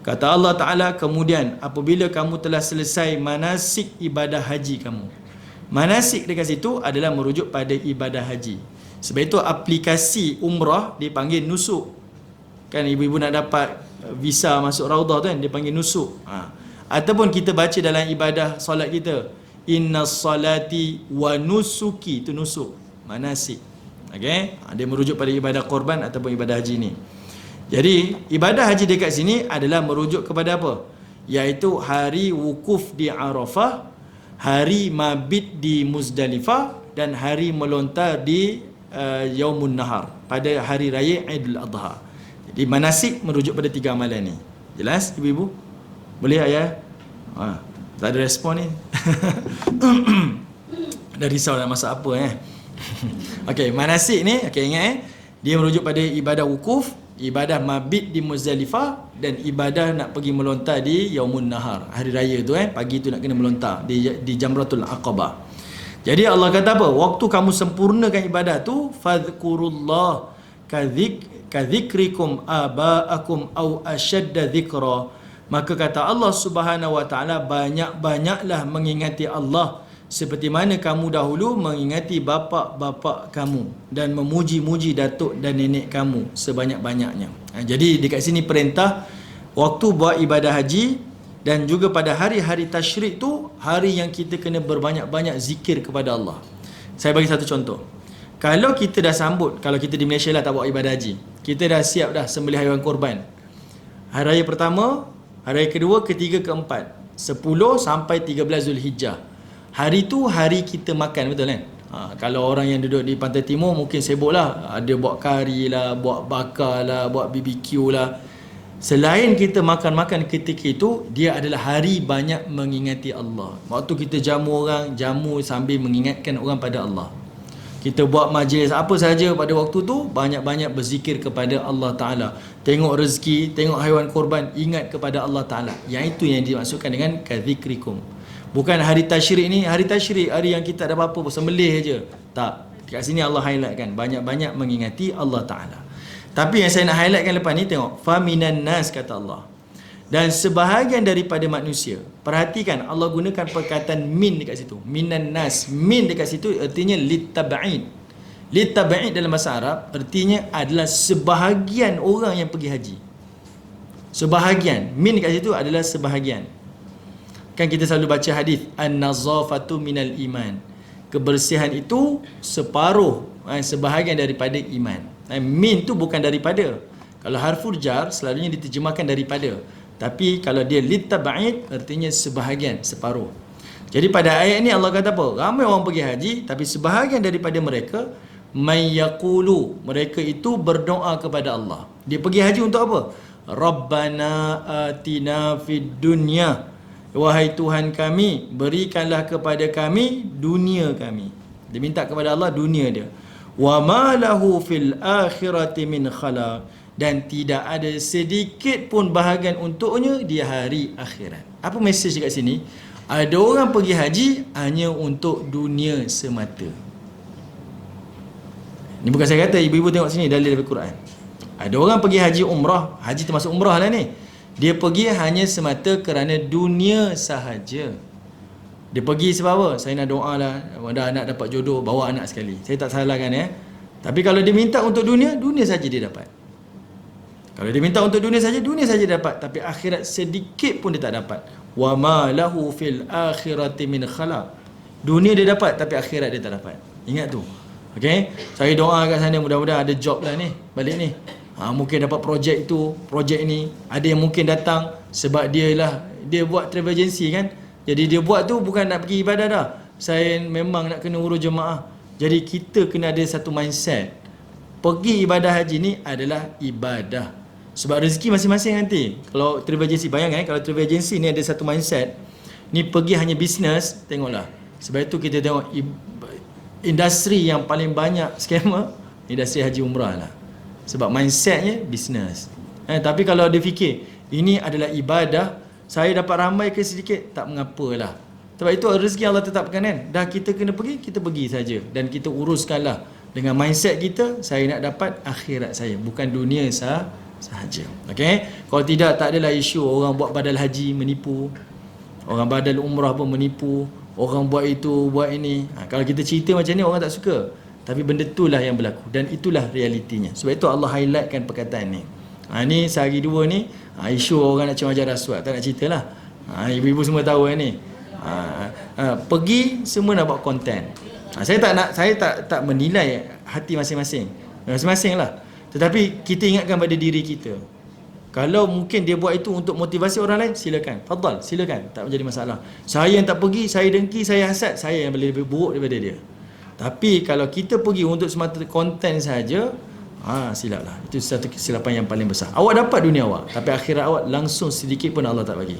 Kata Allah Ta'ala, kemudian apabila kamu telah selesai manasik ibadah haji kamu. Manasik dekat situ adalah merujuk pada ibadah haji. Sebab itu aplikasi umrah dipanggil nusuk. Kan ibu-ibu nak dapat visa masuk Raudah tu kan, dia panggil nusuk. Ataupun kita baca dalam ibadah solat kita, inna salati wa nusuki, itu nusuk, manasik. Okey, dia merujuk pada ibadah korban ataupun ibadah haji ni. Jadi ibadah haji dekat sini adalah merujuk kepada apa? Iaitu hari wukuf di Arafah, hari mabit di Muzdalifah dan hari melontar di Yaumun Nahar, pada hari raya Aidil Adha. Jadi manasik merujuk pada 3 amalan ni. Jelas ibu-ibu? Boleh ayah? Tak ada respon ni. Dah risau nak masak apa Okey, manasik ni ingat dia merujuk pada ibadah wukuf, ibadah mabit di Muzdalifah dan ibadah nak pergi melontar di Yaumun Nahar, hari raya tu pagi tu nak kena melontar di Jamratul Aqabah. Jadi Allah kata apa? Waktu kamu sempurnakan ibadah tu, fadhkurullah kadzikrikum aba'akum au ashadda dzikra. Maka kata Allah Subhanahu wa taala, banyak-banyaklah mengingati Allah seperti mana kamu dahulu mengingati bapa-bapa kamu dan memuji-muji datuk dan nenek kamu sebanyak-banyaknya. Jadi dekat sini perintah waktu buat ibadah haji dan juga pada hari-hari tasyrik tu, hari yang kita kena berbanyak-banyak zikir kepada Allah. Saya bagi satu contoh. Kalau kita dah sambut, kalau kita di Malaysia lah tak buat ibadah haji, kita dah siap dah sembelih haiwan korban. Hari raya pertama, hari raya kedua, ketiga, keempat, 10 sampai 13 Zulhijjah. Hari tu hari kita makan, betul kan? Kalau orang yang duduk di Pantai Timur mungkin sibuk lah, ada buat kari lah, buat bakar lah, buat BBQ lah. Selain kita makan-makan ketika itu, dia adalah hari banyak mengingati Allah. Waktu kita jamu orang, jamu sambil mengingatkan orang pada Allah. Kita buat majlis apa saja pada waktu tu, banyak-banyak berzikir kepada Allah Ta'ala. Tengok rezeki, tengok haiwan korban, ingat kepada Allah Ta'ala. Yang itu yang dimaksudkan dengan kadzikrikum. Bukan hari tasyrik ni, hari tasyrik, hari yang kita ada apa-apa, sembelih je. Tak. Kat sini Allah highlightkan, banyak-banyak mengingati Allah Ta'ala. Tapi yang saya nak highlightkan lepas ni, tengok. Faminan nas, kata Allah. Dan sebahagian daripada manusia. Perhatikan, Allah gunakan perkataan min dekat situ. Minan nas. Min dekat situ artinya litab'id. Litab'id dalam bahasa Arab artinya adalah sebahagian orang yang pergi haji. Sebahagian. Min dekat situ adalah sebahagian. Kan kita selalu baca hadis an-nazafatu minal iman. Kebersihan itu separuh, sebahagian daripada iman. Min tu bukan daripada. Kalau harful jar selalunya diterjemahkan daripada. Tapi kalau dia litab'id artinya sebahagian, separuh. Jadi pada ayat ni Allah kata apa? Ramai orang pergi haji tapi sebahagian daripada mereka may yaqulu, mereka itu berdoa kepada Allah. Dia pergi haji untuk apa? Rabbana atina fid dunya. Wahai Tuhan kami, berikanlah kepada kami dunia kami. Dia minta kepada Allah dunia dia. Wa ma lahu fil akhirati min khalaq, dan tidak ada sedikit pun bahagian untuknya di hari akhirat. Apa mesej kat sini? Ada orang pergi haji hanya untuk dunia semata. Ni bukan saya kata, ibu-ibu tengok sini dalil dari Quran. Ada orang pergi haji umrah, haji termasuk umrah lah ni. Dia pergi hanya semata kerana dunia sahaja. Dia pergi sebab apa? Saya nak doa lah, dah anak dapat jodoh, bawa anak sekali. Saya tak salahkan ya. Tapi kalau dia minta untuk dunia, dunia saja dia dapat. Kalau dia minta untuk dunia saja dia dapat. Tapi akhirat sedikit pun dia tak dapat. Wa ma lahu fil akhirati min khalaq. Dunia dia dapat, tapi akhirat dia tak dapat. Ingat tu. Okey, saya doa kat sana, mudah-mudahan ada job lah ni balik ni. Mungkin dapat projek itu, projek ni. Ada yang mungkin datang sebab dia buat travel agency kan. Jadi dia buat tu bukan nak pergi ibadah dah. Saya memang nak kena urus jemaah. Jadi kita kena ada satu mindset. Pergi ibadah haji ni adalah ibadah. Sebab rezeki masing-masing nanti. Kalau travel agency, bayangkan kalau travel agency ni ada satu mindset, ni pergi hanya bisnes, tengoklah. Sebab itu kita tengok industri yang paling banyak scammer, industri haji umrah lah. Sebab mindsetnya bisnes. Tapi kalau dia fikir ini adalah ibadah, saya dapat ramai ke sedikit, tak mengapalah. Sebab itu rezeki Allah tetapkan kan. Dah kita kena pergi, kita pergi saja. Dan kita uruskanlah dengan mindset kita, saya nak dapat akhirat saya, bukan dunia sahaja. Okey? Kalau tidak, tak adalah isu orang buat badal haji menipu, orang badal umrah pun menipu, orang buat itu, buat ini. Kalau kita cerita macam ni, orang tak suka. Tapi benda itulah yang berlaku. Dan itulah realitinya. Sebab itu Allah highlightkan perkataan ni. Ni sehari dua ni, isu orang nak cium-ajar rasuah. Tak nak cerita lah. Ibu-ibu semua tahu ni. Pergi, semua nak buat konten. Saya tak menilai hati masing-masing. Masing-masing lah. Tetapi kita ingatkan pada diri kita. Kalau mungkin dia buat itu untuk motivasi orang lain, silakan. Fadal, silakan. Tak menjadi masalah. Saya yang tak pergi, saya dengki, saya hasad, saya yang lebih buruk daripada dia. Tapi kalau kita pergi untuk semata konten saja, silaplah. Itu satu kesilapan yang paling besar. Awak dapat dunia awak, tapi akhirat awak langsung sedikit pun Allah tak bagi.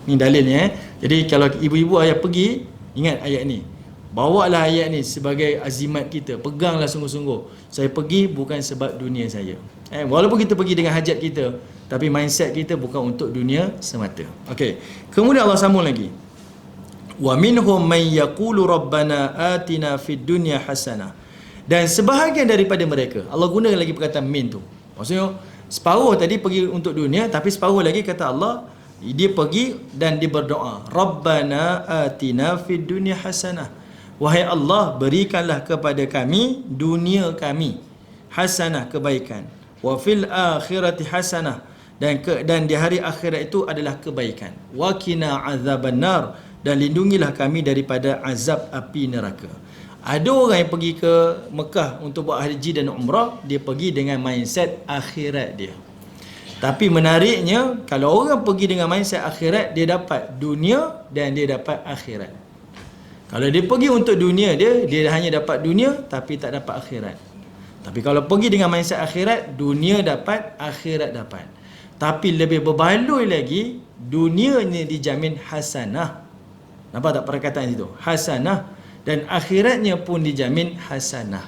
Ni dalilnya. Jadi kalau ibu-ibu ayah pergi, ingat ayat ni. Bawalah ayat ni sebagai azimat kita. Peganglah sungguh-sungguh. Saya pergi bukan sebab dunia saya. Walaupun kita pergi dengan hajat kita, tapi mindset kita bukan untuk dunia semata. Okey. Kemudian Allah sambung lagi. Wa minhum man yaqulu rabbana atina fid dunya hasanah. Dan sebahagian daripada mereka, Allah guna lagi perkataan min tu. Maksudnya separuh tadi pergi untuk dunia, tapi separuh lagi kata Allah, dia pergi dan dia berdoa, Rabbana atina fid dunya hasanah. Wahai Allah, berikanlah kepada kami dunia kami hasanah, kebaikan. Wa fil akhirati hasanah, dan di hari akhirat itu adalah kebaikan. Wa qina azabannar, dan lindungilah kami daripada azab api neraka. Ada orang yang pergi ke Mekah untuk buat haji dan umrah, dia pergi dengan mindset akhirat dia. Tapi menariknya, kalau orang pergi dengan mindset akhirat, dia dapat dunia dan dia dapat akhirat. Kalau dia pergi untuk dunia dia hanya dapat dunia tapi tak dapat akhirat. Tapi kalau pergi dengan mindset akhirat, dunia dapat, akhirat dapat. Tapi lebih berbaloi lagi, dunianya dijamin hasanah. Nampak tak perkataan itu? Hasanah. Dan akhiratnya pun dijamin hasanah.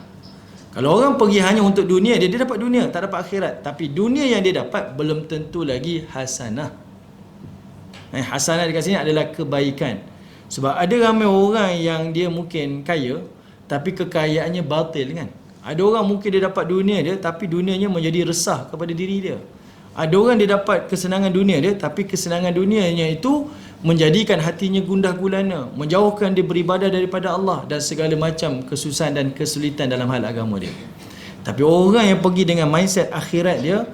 Kalau orang pergi hanya untuk dunia, dia dapat dunia, tak dapat akhirat. Tapi dunia yang dia dapat belum tentu lagi hasanah. Hasanah dekat sini adalah kebaikan. Sebab ada ramai orang yang dia mungkin kaya, tapi kekayaannya batil kan. Ada orang mungkin dia dapat dunia dia, tapi dunianya menjadi resah kepada diri dia. Ada orang dia dapat kesenangan dunia dia, tapi kesenangan dunianya itu menjadikan hatinya gundah gulana, menjauhkan dia beribadah daripada Allah dan segala macam kesusahan dan kesulitan dalam hal agama dia. Tapi orang yang pergi dengan mindset akhirat dia,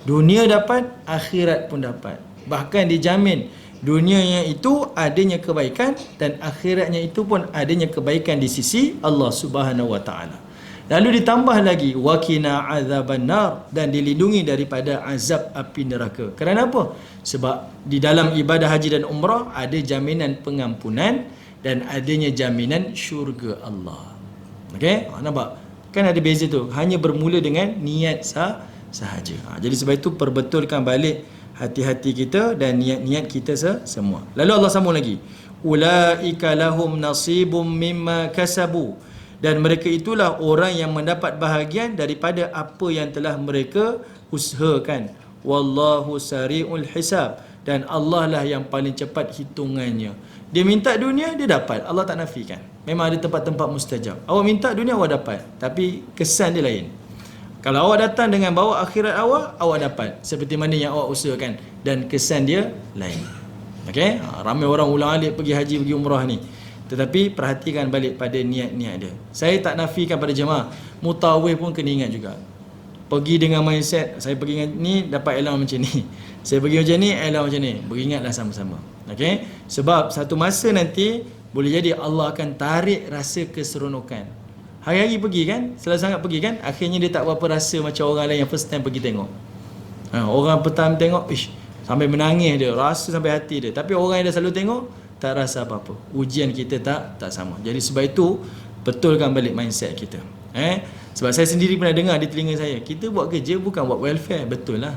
dunia dapat, akhirat pun dapat. Bahkan dijamin dunianya itu adanya kebaikan dan akhiratnya itu pun adanya kebaikan di sisi Allah Subhanahu wa taala. Lalu ditambah lagi waqina azabannar, dan dilindungi daripada azab api neraka. Kerana apa? Sebab di dalam ibadah haji dan umrah ada jaminan pengampunan dan adanya jaminan syurga Allah. Okey? Nampak? Kan ada beza tu. Hanya bermula dengan niat sahaja. Jadi sebab itu perbetulkan balik hati-hati kita dan niat-niat kita semua. Lalu Allah sambung lagi. Ulaika lahum nasibum mimma kasabu. Dan mereka itulah orang yang mendapat bahagian daripada apa yang telah mereka usahakan. Wallahu sari'ul hisab. dan Allah lah yang paling cepat hitungannya. Dia minta dunia, dia dapat. Allah tak nafikan. Memang ada tempat-tempat mustajab. Awak minta dunia, awak dapat. Tapi kesan dia lain. Kalau awak datang dengan bawa akhirat awak dapat. Seperti mana yang awak usahakan. Dan kesan dia lain. Okey? Ramai orang ulang-alik pergi haji, pergi umrah ni. Tetapi perhatikan balik pada niat-niat dia. Saya tak nafikan pada jemaah. Mutawif pun kena ingat juga. Pergi dengan mindset, saya pergi dengan ni, dapat elang macam ni. Saya pergi macam ni, elang macam ni. Beringatlah sama-sama. Okey? Sebab satu masa nanti, boleh jadi Allah akan tarik rasa keseronokan. Hari-hari pergi kan, selalu sangat pergi kan, akhirnya dia tak berapa rasa macam orang lain yang first time pergi tengok. Orang pertama tengok, sampai menangis dia, rasa sampai hati dia. Tapi orang yang dah selalu tengok, tak rasa apa-apa. Ujian kita tak sama. Jadi sebab itu, betulkan balik mindset kita. Sebab saya sendiri pernah dengar di telinga saya, kita buat kerja bukan buat welfare, betul lah.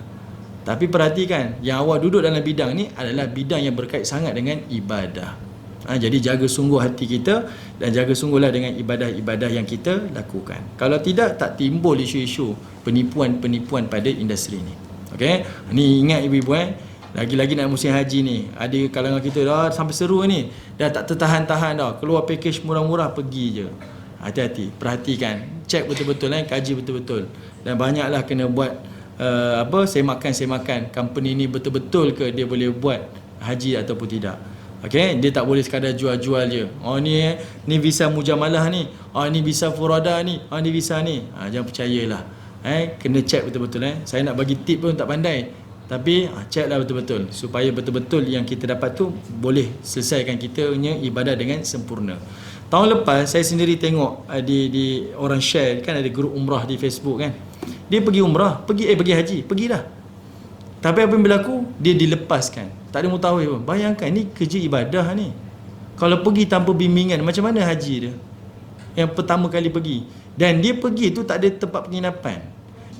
Tapi perhatikan, yang awak duduk dalam bidang ni adalah bidang yang berkait sangat dengan ibadah. Jadi jaga sungguh hati kita dan jaga sungguhlah dengan ibadah-ibadah yang kita lakukan. Kalau tidak, tak timbul isu-isu penipuan-penipuan pada industri ni. Okey? Ni ingat ibu-ibu lagi-lagi nak musim haji ni, ada kalangan kita dah sampai seru ni, dah tak tertahan-tahan dah, keluar package murah-murah, pergi je. Hati-hati, perhatikan, cek betul-betul kaji betul-betul. Dan banyaklah kena buat semakan company ni betul-betul ke dia boleh buat haji ataupun tidak. Okey, dia tak boleh sekadar jual-jual je. Ni visa mujamalah ni. Ni visa furada ni. Ni visa ni. Jangan percayalah. Kena cek betul-betul. Saya nak bagi tip pun tak pandai. Tapi ceklah betul-betul supaya betul-betul yang kita dapat tu boleh selesaikan kita punya ibadah dengan sempurna. Tahun lepas saya sendiri tengok di orang share kan, ada grup umrah di Facebook kan. Dia pergi umrah, pergi haji, pergi dah. Tapi apa yang berlaku? Dia dilepaskan. Tak ada mutawif pun. Bayangkan ni kerja ibadah ni. Kalau pergi tanpa bimbingan, macam mana haji dia? Yang pertama kali pergi. Dan dia pergi tu tak ada tempat penginapan.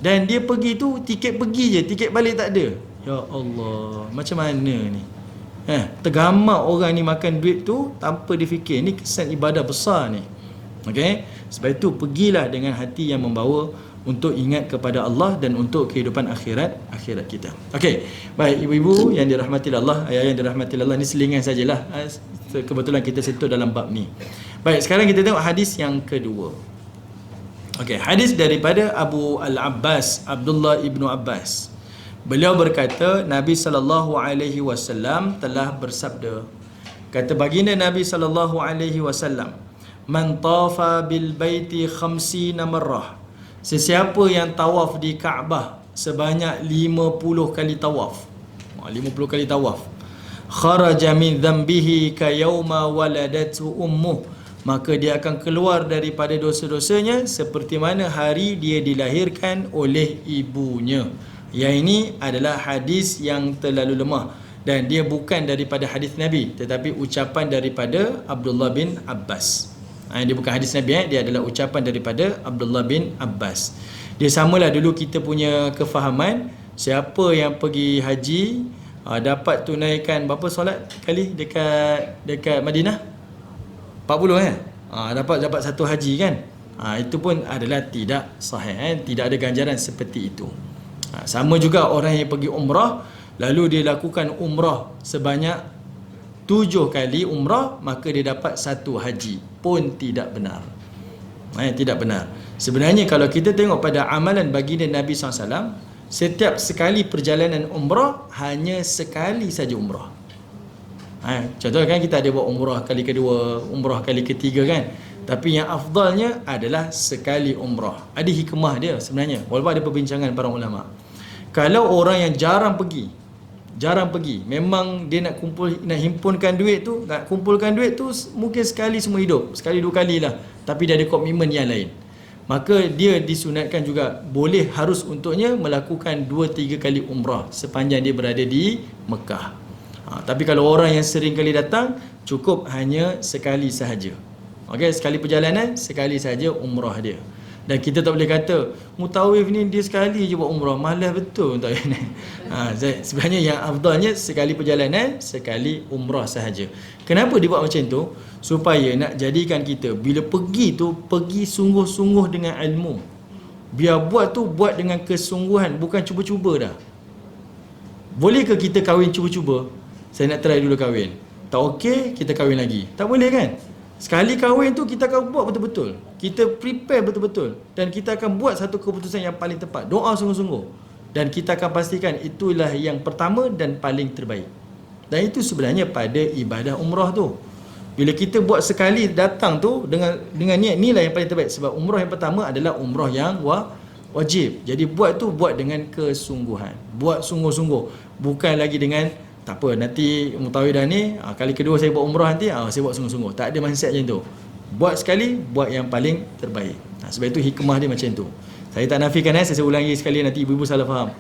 Dan dia pergi tu tiket pergi je, tiket balik tak ada. Ya Allah, macam mana ni? Tergamak orang ni makan duit tu tanpa dia fikir ni kesan ibadah besar ni. Okey? Sebab itu pergilah dengan hati yang membawa untuk ingat kepada Allah dan untuk kehidupan akhirat kita. Okey. Baik ibu-ibu yang dirahmati Allah, ayah yang dirahmati Allah, ni selingan sajalah. Kebetulan kita sentuh dalam bab ni. Baik, sekarang kita tengok hadis yang kedua. Okey, hadis daripada Abu Al-Abbas, Abdullah ibnu Abbas. Beliau berkata, Nabi SAW telah bersabda. Kata baginda Nabi SAW, "Man tafa bil baiti 50 marrah." Sesiapa yang tawaf di Kaabah sebanyak 50 kali tawaf. 50 kali tawaf. Kharaja min dhanbihi ka yauma waladatu ummuh. Maka dia akan keluar daripada dosa-dosanya seperti mana hari dia dilahirkan oleh ibunya. Yang ini adalah hadis yang terlalu lemah dan dia bukan daripada hadis Nabi tetapi ucapan daripada Abdullah bin Abbas. Dia bukan hadis Nabi, dia adalah ucapan daripada Abdullah bin Abbas. Dia samalah dulu kita punya kefahaman, siapa yang pergi haji dapat tunaikan berapa solat kali dekat Madinah? 40 kan? Dapat satu haji kan? Itu pun adalah tidak sahih, tidak ada ganjaran seperti itu. Sama juga orang yang pergi umrah lalu dia lakukan umrah sebanyak 7 kali umrah, maka dia dapat satu haji, pun tidak benar. Tidak benar. Sebenarnya kalau kita tengok pada amalan baginda Nabi SAW, setiap sekali perjalanan umrah hanya sekali saja umrah. Contohnya kan kita ada buat umrah kali kedua, umrah kali ketiga kan. Tapi yang afdalnya adalah sekali umrah. Ada hikmah dia sebenarnya, walaupun ada perbincangan para ulama. Kalau orang yang jarang pergi, memang dia nak himpunkan duit tu, nak kumpulkan duit tu mungkin sekali semua hidup, sekali 2 kali lah, tapi dia ada komitmen yang lain, maka dia disunatkan juga, boleh harus untuknya melakukan 2-3 kali umrah sepanjang dia berada di Mekah. Tapi kalau orang yang sering kali datang, cukup hanya sekali sahaja. Okey, sekali perjalanan, sekali sahaja umrah dia. Dan kita tak boleh kata mutawif ni dia sekali je buat umrah, malas betul tak ni. Sebenarnya yang afdalnya sekali perjalanan, sekali umrah sahaja. Kenapa dia buat macam tu? Supaya nak jadikan kita bila pergi tu, pergi sungguh-sungguh dengan ilmu. Biar buat tu buat dengan kesungguhan, bukan cuba-cuba dah. Boleh ke kita kahwin cuba-cuba? Saya nak try dulu kahwin. Tak okey, kita kahwin lagi. Tak boleh kan? Sekali kahwin tu kita akan buat betul-betul. Kita prepare betul-betul. Dan kita akan buat satu keputusan yang paling tepat. Doa sungguh-sungguh. Dan kita akan pastikan itulah yang pertama dan paling terbaik. Dan itu sebenarnya pada ibadah umrah tu. Bila kita buat sekali datang tu dengan niat inilah yang paling terbaik. Sebab umrah yang pertama adalah umrah yang wajib. Jadi buat tu buat dengan kesungguhan. Buat sungguh-sungguh. Bukan lagi dengan tak apa nanti mutawidah ni kali kedua saya buat umrah nanti saya buat sungguh-sungguh. Tak ada mindset macam tu. Buat sekali, buat yang paling terbaik. Sebab itu hikmah dia macam tu. Saya tak nafikan saya ulangi sekali nanti ibu-ibu salah faham.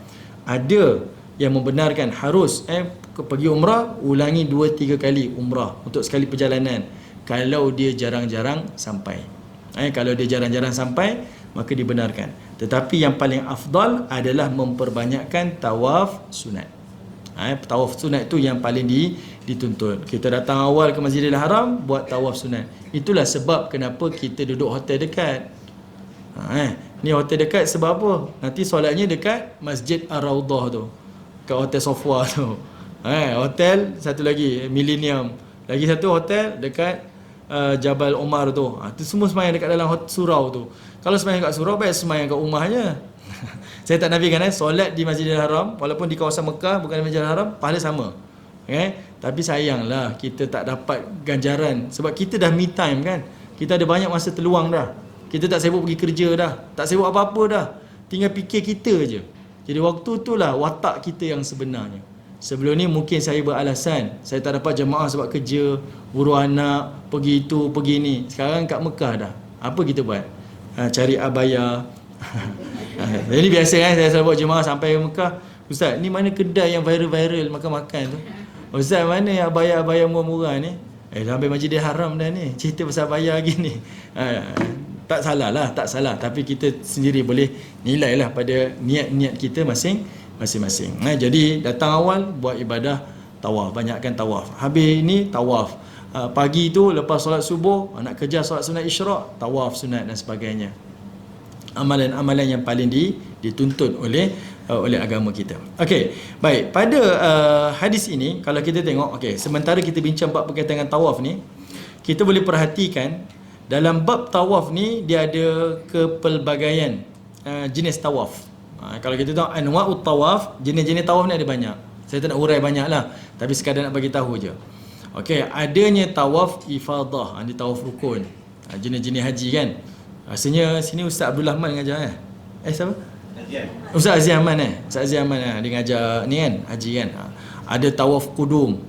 Ada yang membenarkan harus pergi umrah, ulangi 2-3 kali umrah untuk sekali perjalanan. Kalau dia jarang-jarang sampai. Kalau dia jarang-jarang sampai, maka dibenarkan. Tetapi yang paling afdal adalah memperbanyakkan tawaf sunat. Tawaf sunat itu yang paling dituntut. Kita datang awal ke Masjidil Haram, buat tawaf sunat. Itulah sebab kenapa kita duduk hotel dekat. Ni hotel dekat sebab apa? Nanti solatnya dekat Masjid Ar-Raudhah tu, kat Hotel Sofwa tu. Hotel satu lagi Millennium. Lagi satu hotel dekat Jabal Omar tu. Tu semua semayang dekat dalam surau tu. Kalau semayang kat surau, baik semayang kat rumah je. Saya tak nafikan solat di Masjidil Haram walaupun di kawasan Mekah bukan di Masjidil Haram, pahala sama. Tapi sayanglah kita tak dapat ganjaran sebab kita dah me time kan. Kita ada banyak masa terluang dah. Kita tak sibuk pergi kerja dah, tak sibuk apa-apa dah. Tinggal fikir kita je. Jadi waktu itulah watak kita yang sebenarnya. Sebelum ni mungkin saya beralasan saya tak dapat jemaah sebab kerja, urus anak, pergi itu, pergi ni. Sekarang kat Mekah dah. Apa kita buat? Cari abaya. Jadi biasa kan saya selalu bawa jemaah sampai Mekah. Ustaz, ni mana kedai yang viral-viral makan-makan tu? Ustaz, mana yang abaya-abaya murah-murah ni? Sampai Masjidil Haram dah ni. Cerita pasal abaya gini. Tak salah lah, tak salah. Tapi kita sendiri boleh nilai lah pada niat-niat kita masing-masing. Jadi datang awal buat ibadah tawaf, banyakkan tawaf. Habis ni tawaf. Pagi tu lepas solat subuh, nak kejar solat sunat isyraq, tawaf sunat dan sebagainya. Amalan-amalan yang paling dituntut oleh agama kita. Okey, baik. Pada hadis ini kalau kita tengok, sementara kita bincang bab berkaitan dengan tawaf ni, kita boleh perhatikan dalam bab tawaf ni dia ada kepelbagaian jenis tawaf. Kalau kita tahu anwa'ut tawaf, jenis-jenis tawaf ni ada banyak. Saya tak nak urai banyaklah, tapi sekadar nak bagi tahu je. Adanya tawaf ifadah, ni tawaf rukun. Jenis-jenis haji kan. Rasanya sini Ustaz Abdul Rahman mengajar siapa? Ustaz Aziz Ahmad Ustaz Aziz Ahmad dia mengajar ni kan, haji kan. Ada tawaf kudum,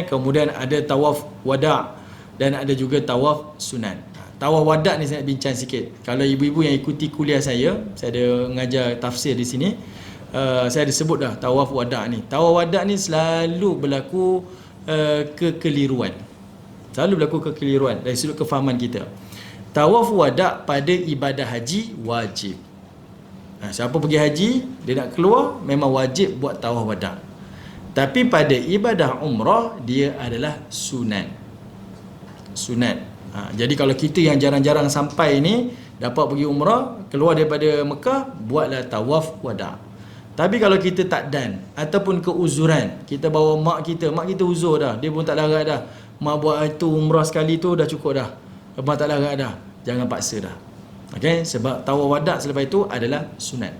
kemudian ada tawaf wada' dan ada juga tawaf sunat. Tawaf wada' ni saya nak bincang sikit. Kalau ibu-ibu yang ikuti kuliah saya ada mengajar tafsir di sini, saya ada sebut dah tawaf wada' ni. Tawaf wada' ni selalu berlaku kekeliruan. Selalu berlaku kekeliruan dari sudut kefahaman kita. Tawaf wada' pada ibadah haji wajib. Siapa pergi haji, dia nak keluar, memang wajib buat tawaf wada'. Tapi pada ibadah umrah, dia adalah sunat. Jadi kalau kita yang jarang-jarang sampai ni, dapat pergi umrah, keluar daripada Mekah, buatlah tawaf wada'. Tapi kalau kita tak dan, ataupun keuzuran, kita bawa mak kita uzur dah, dia pun tak larat dah. Mak buat itu umrah sekali tu dah cukup dah. Mak tak larat dah. Jangan paksa dah. Sebab tawaf wada' selepas itu adalah sunat.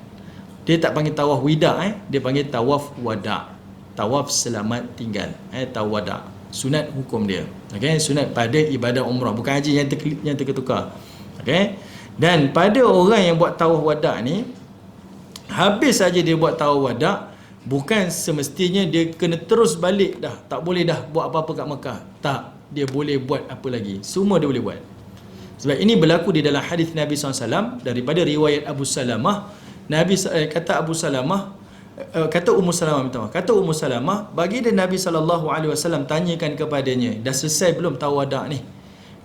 Dia tak panggil tawaf wida', dia panggil tawaf wada'. Tawaf selamat tinggal. Tawaf wada'. Sunat hukum dia. Sunat pada ibadah umrah, bukan haji yang terketukar. Dan pada orang yang buat tawaf wada' ni, habis saja dia buat tawaf wada', bukan semestinya dia kena terus balik dah. Tak boleh dah buat apa-apa kat Mekah. Tak, dia boleh buat apa lagi. Semua dia boleh buat. Sebab ini berlaku di dalam hadis Nabi SAW daripada riwayat Abu Salamah. Nabi kata Abu Salamah, kata Ummu Salamah, baginda Nabi SAW tanyakan kepadanya, dah selesai belum tawaf wada' ni?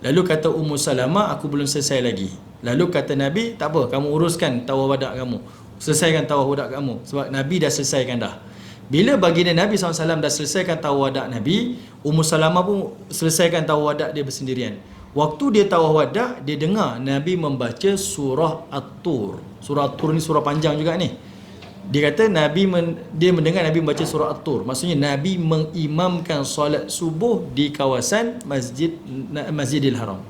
Lalu kata Ummu Salamah, aku belum selesai lagi. Lalu kata Nabi, tak apa, kamu uruskan tawaf wada' kamu. Selesaikan tawaf wada' kamu. Sebab Nabi dah selesaikan dah. Bila baginda Nabi SAW dah selesaikan tawaf wada' Nabi, Ummu Salamah pun selesaikan tawaf wada' dia bersendirian. Waktu dia tawaf wada', dia dengar Nabi membaca surah At-Tur. Surah At-Tur ni surah panjang juga ni. Dia kata dia mendengar Nabi membaca surah At-Tur. Maksudnya Nabi mengimamkan solat subuh di kawasan Masjidil Haram.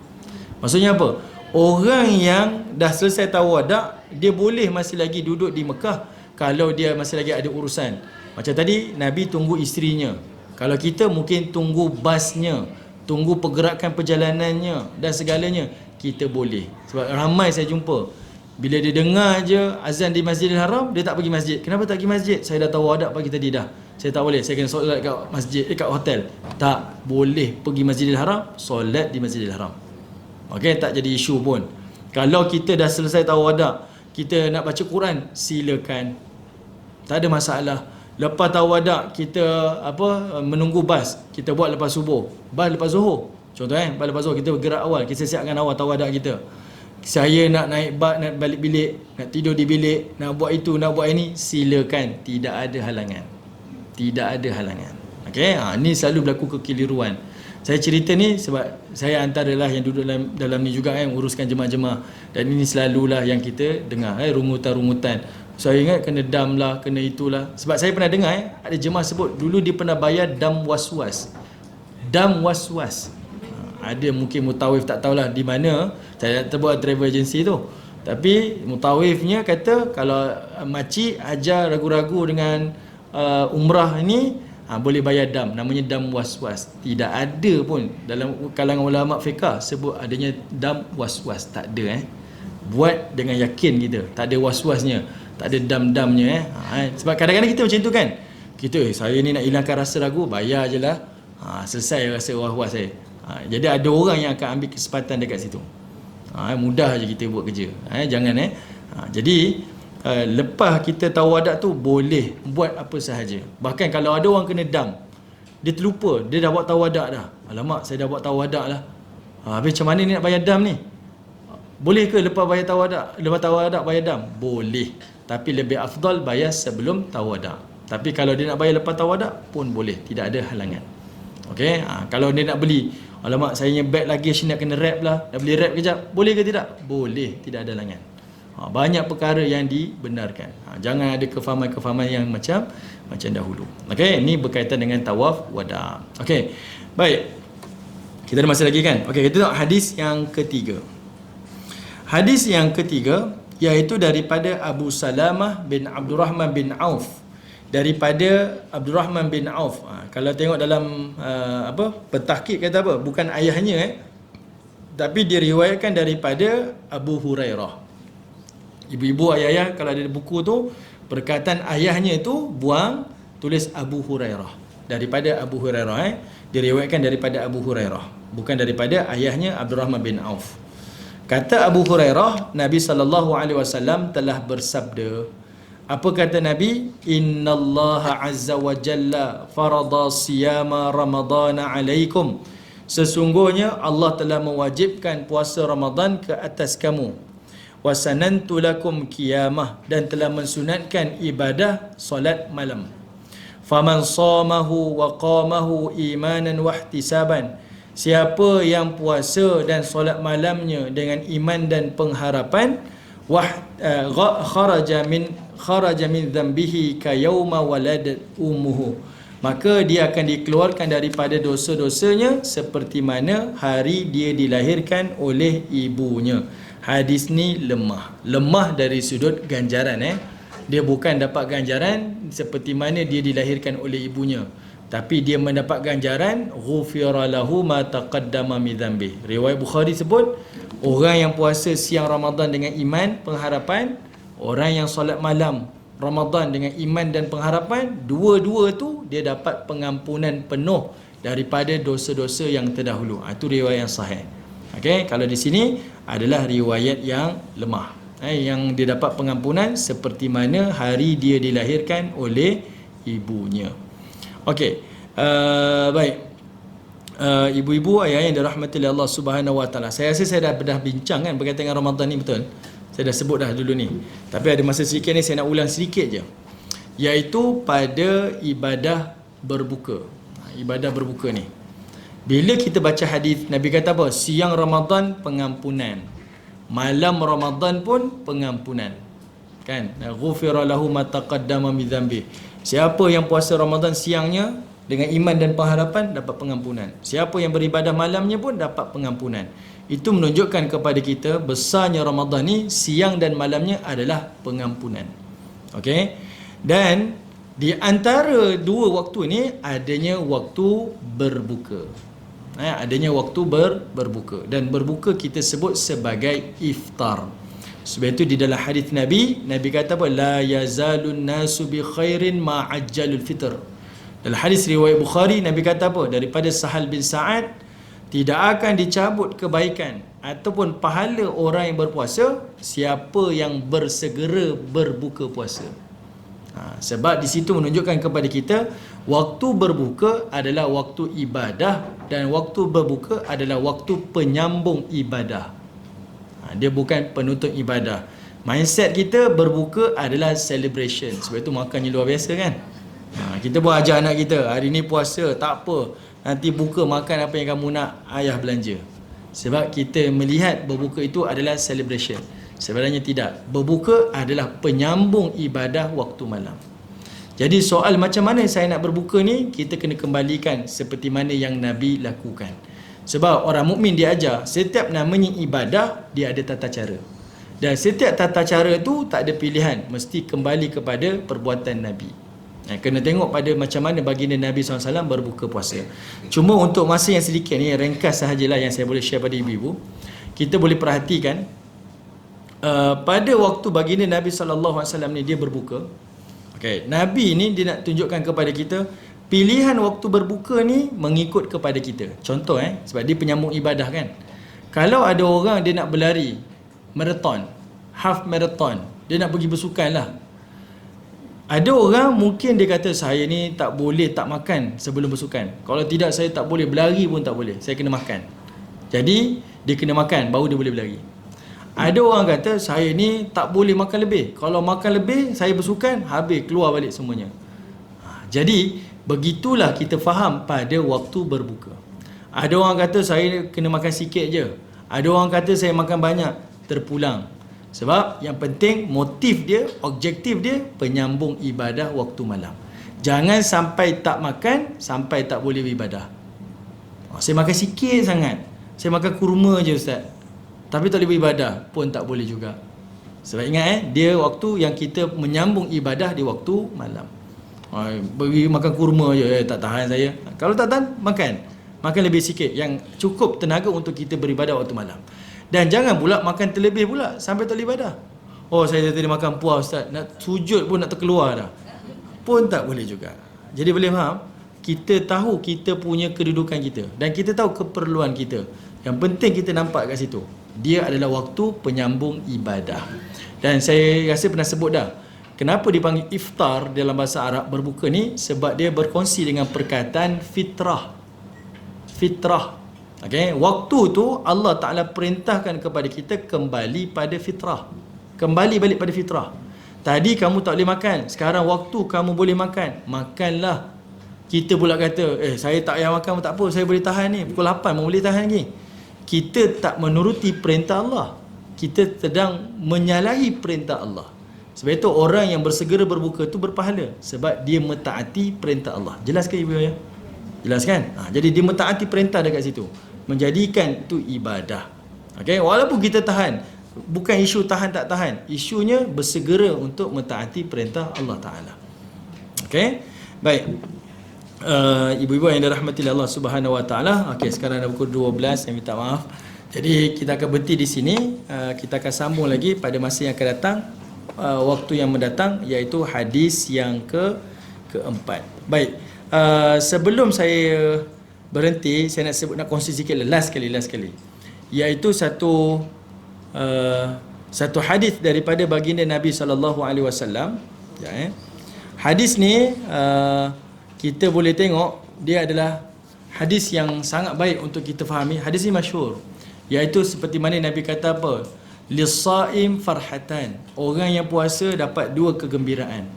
Maksudnya apa? Orang yang dah selesai tawaduk, dia boleh masih lagi duduk di Mekah kalau dia masih lagi ada urusan. Macam tadi Nabi tunggu isterinya. Kalau kita mungkin tunggu basnya, tunggu pergerakan perjalanannya dan segalanya, kita boleh. Sebab ramai saya jumpa, bila dia dengar je azan di Masjidil Haram, dia tak pergi masjid. Kenapa tak pergi masjid? Saya dah tawaduk pagi tadi dah. Saya tak boleh, saya kena solat kat masjid, kat hotel. Tak boleh pergi Masjidil Haram, solat di Masjidil Haram. Okey, tak jadi isu pun. Kalau kita dah selesai tawaduk, kita nak baca Quran, silakan. Tak ada masalah. Lepas tawaduk kita menunggu bas, kita buat lepas subuh. Bas lepas zuhur. Contoh bas lepas zuhur kita bergerak awal, kita siapkan awal tawaduk kita. Saya nak naik bas, nak balik bilik, nak tidur di bilik, nak buat itu, nak buat ini, silakan. Tidak ada halangan. Tidak ada halangan. Okey, ni selalu berlaku kekeliruan. Saya cerita ni sebab saya antaralah yang duduk dalam ni juga uruskan jemaah-jemaah, dan ini selalulah yang kita dengar rungutan-rungutan. Saya ingat kena dam lah, kena itulah. Sebab saya pernah dengar ada jemaah sebut dulu dia pernah bayar dam was-was. Dam was-was. Ada mungkin mutawif tak tahulah di mana, saya tak buat travel agency tu. Tapi mutawifnya kata kalau makcik ajar ragu-ragu dengan umrah ni, boleh bayar dam, namanya dam was-was. Tidak ada pun dalam kalangan ulama fiqah sebut adanya dam was-was, tak ada Buat dengan yakin kita, tak ada was-wasnya, tak ada dam-damnya Sebab kadang-kadang kita macam tu kan. Kita saya ni nak hilangkan rasa ragu, bayar je lah. Selesai rasa was-was saya. Jadi ada orang yang akan ambil kesempatan dekat situ. Mudah je kita buat kerja. Jangan jadi lepas kita tawaduk tu boleh buat apa sahaja. Bahkan kalau ada orang kena dam, dia terlupa, dia dah buat tawaduk dah. Alamak, saya dah buat tawaduk lah. Habis macam mana ni nak bayar dam ni? Boleh ke lepas bayar tawaduk, lepas tawaduk bayar dam? Boleh. Tapi lebih afdal bayar sebelum tawaduk. Tapi kalau dia nak bayar lepas tawaduk pun boleh, tidak ada halangan. Okey, kalau dia nak beli, alamak saya punya bag luggage nak kena wrap lah, nak beli wrap kejap, boleh ke tidak? Boleh, tidak ada halangan. Banyak perkara yang dibenarkan. Jangan ada kefahaman-kefahaman yang macam dahulu. Okey, ini berkaitan dengan tawaf wada. Okey. Baik. Kita ada masa lagi kan? Okey, kita tengok hadis yang ketiga. Hadis yang ketiga iaitu daripada Abu Salamah bin Abdurrahman bin Auf. Daripada Abdurrahman bin Auf. Kalau tengok dalam pentahqiq kata apa? Bukan ayahnya tapi diriwayatkan daripada Abu Hurairah. Ibu-ibu ayah-ayah kalau ada buku tu, perkataan ayahnya itu buang, tulis Abu Hurairah. Daripada Abu Hurairah diriwayatkan daripada Abu Hurairah, bukan daripada ayahnya Abdurrahman bin Auf. Kata Abu Hurairah, Nabi SAW telah bersabda. Apa kata Nabi? Innallaha azza wa jalla farada siyama ramadana alaikum. Sesungguhnya Allah telah mewajibkan puasa Ramadan ke atas kamu. Wasanantu lakum qiyamah, dan telah mensunatkan ibadah solat malam. Faman shamahu wa qamahu imanan wa ihtisaban. Siapa yang puasa dan solat malamnya dengan iman dan pengharapan, kharaja min dhanbihi ka yauma waladat ummuhu, maka dia akan dikeluarkan daripada dosa-dosanya seperti mana hari dia dilahirkan oleh ibunya. Hadis ni lemah dari sudut ganjaran dia bukan dapat ganjaran seperti mana dia dilahirkan oleh ibunya, tapi dia mendapat ganjaran ghufira lahu ma taqaddama min dhanbi. Riwayat Bukhari sebut orang yang puasa siang Ramadan dengan iman pengharapan, orang yang solat malam Ramadan dengan iman dan pengharapan, dua-dua tu dia dapat pengampunan penuh daripada dosa-dosa yang terdahulu. Itu riwayat yang sahih. Okey, kalau di sini adalah riwayat yang lemah. Yang dia dapat pengampunan seperti mana hari dia dilahirkan oleh ibunya. Okey. Baik. Ibu-ibu ayah yang dirahmati oleh Allah Subhanahu Wa Taala. Saya rasa saya dah bincang kan berkaitan dengan Ramadan ni, betul? Saya dah sebut dah dulu ni. Tapi ada masa sedikit ni saya nak ulang sedikit je. Iaitu pada ibadah berbuka. Ibadah berbuka ni. Bila kita baca hadis, Nabi kata apa? Siang Ramadan pengampunan, malam Ramadan pun pengampunan. kan, ghufira lahu ma taqaddama min dhanbi. Siapa yang puasa Ramadan siangnya dengan iman dan pengharapan dapat pengampunan. Siapa yang beribadah malamnya pun dapat pengampunan. Itu menunjukkan kepada kita besarnya Ramadan ni, siang dan malamnya adalah pengampunan. Okey. Dan di antara dua waktu ni adanya waktu berbuka. Adanya waktu berbuka, dan berbuka kita sebut sebagai iftar. Sebab itu di dalam hadis Nabi kata apa? La yazalun nasu bi khairin ma ajjalul fitr. Dalam hadis riwayat Bukhari, Nabi kata apa? Daripada Sahal bin Sa'ad, tidak akan dicabut kebaikan ataupun pahala orang yang berpuasa siapa yang bersegera berbuka puasa. Sebab di situ menunjukkan kepada kita waktu berbuka adalah waktu ibadah, dan waktu berbuka adalah waktu penyambung ibadah. Dia bukan penutup ibadah. Mindset kita berbuka adalah celebration. Sebab itu makannya luar biasa kan. Kita pun ajar anak kita, hari ni puasa, tak apa, nanti buka makan apa yang kamu nak, ayah belanja. Sebab kita melihat berbuka itu adalah celebration. Sebenarnya tidak. Berbuka adalah penyambung ibadah waktu malam. Jadi soal macam mana saya nak berbuka ni, kita kena kembalikan seperti mana yang Nabi lakukan. Sebab orang mukmin diajar, setiap namanya ibadah dia ada tata cara. Dan setiap tata cara tu tak ada pilihan, mesti kembali kepada perbuatan Nabi. Kena tengok pada macam mana baginda Nabi SAW berbuka puasa. Cuma untuk masa yang sedikit ni, ringkas sahajalah yang saya boleh share pada ibu-ibu. Kita boleh perhatikan pada waktu baginda Nabi SAW ni dia berbuka. Okay, Nabi ni dia nak tunjukkan kepada kita pilihan waktu berbuka ni mengikut kepada kita. Contoh sebab dia penyambung ibadah kan. Kalau ada orang dia nak berlari marathon, half marathon, dia nak pergi bersukan lah. Ada orang mungkin dia kata saya ni tak boleh tak makan sebelum bersukan. Kalau tidak saya tak boleh berlari pun tak boleh. Saya kena makan. Jadi dia kena makan baru dia boleh berlari. Ada orang kata saya ni tak boleh makan lebih. Kalau makan lebih saya bersukan, habis keluar balik semuanya. Jadi begitulah kita faham pada waktu berbuka. Ada orang kata saya kena makan sikit je. Ada orang kata saya makan banyak, terpulang. Sebab yang penting motif dia, objektif dia penyambung ibadah waktu malam. Jangan sampai tak makan sampai tak boleh beribadah. Saya makan sikit sangat, saya makan kurma je ustaz, tapi tak boleh beribadah pun tak boleh juga. Sebab ingat dia waktu yang kita menyambung ibadah di waktu malam. Bagi makan kurma je, tak tahan saya. Kalau tak tahan, makan lebih sikit yang cukup tenaga untuk kita beribadah waktu malam. Dan jangan pula makan terlebih pula sampai tak boleh ibadah. Oh saya tadi makan puas ustaz, nak sujud pun nak terkeluar dah, pun tak boleh juga. Jadi boleh faham, kita tahu kita punya kedudukan kita dan kita tahu keperluan kita. Yang penting kita nampak kat situ, dia adalah waktu penyambung ibadah. Dan saya rasa pernah sebut dah, kenapa dipanggil iftar dalam bahasa Arab berbuka ni, sebab dia berkongsi dengan perkataan fitrah. Fitrah. Okay, waktu tu Allah Ta'ala perintahkan kepada kita kembali pada fitrah. Kembali balik pada fitrah. Tadi kamu tak boleh makan, sekarang waktu kamu boleh makan, makanlah. Kita pula kata, saya tak payah makan, tak apa, saya boleh tahan ni, pukul 8 boleh tahan lagi. Kita tak menuruti perintah Allah, kita sedang menyalahi perintah Allah. Sebab itu orang yang bersegera berbuka tu berpahala, sebab dia mentaati perintah Allah. Jelas ke ibu ya? Jelas kan? Jadi dia mentaati perintah dekat situ, menjadikan itu ibadah. Okay? Walaupun kita tahan, bukan isu tahan tak tahan, isunya bersegera untuk mentaati perintah Allah Ta'ala. Okay? Baik, ibu-ibu yang dirahmati Allah Subhanahu Wa Ta'ala. Okay, sekarang dah pukul 12, saya minta maaf. Jadi kita akan berhenti di sini. Kita akan sambung lagi pada masa yang akan datang, waktu yang mendatang, iaitu hadis yang keempat. Baik, sebelum saya berhenti, saya nak sebut, nak kongsi sikit last kali, iaitu satu hadis daripada baginda Nabi SAW. Hadis ni kita boleh tengok dia adalah hadis yang sangat baik untuk kita fahami. Hadis ni masyhur, iaitu seperti mana Nabi kata apa? Lis-saim farhatan. Orang yang puasa dapat dua kegembiraan.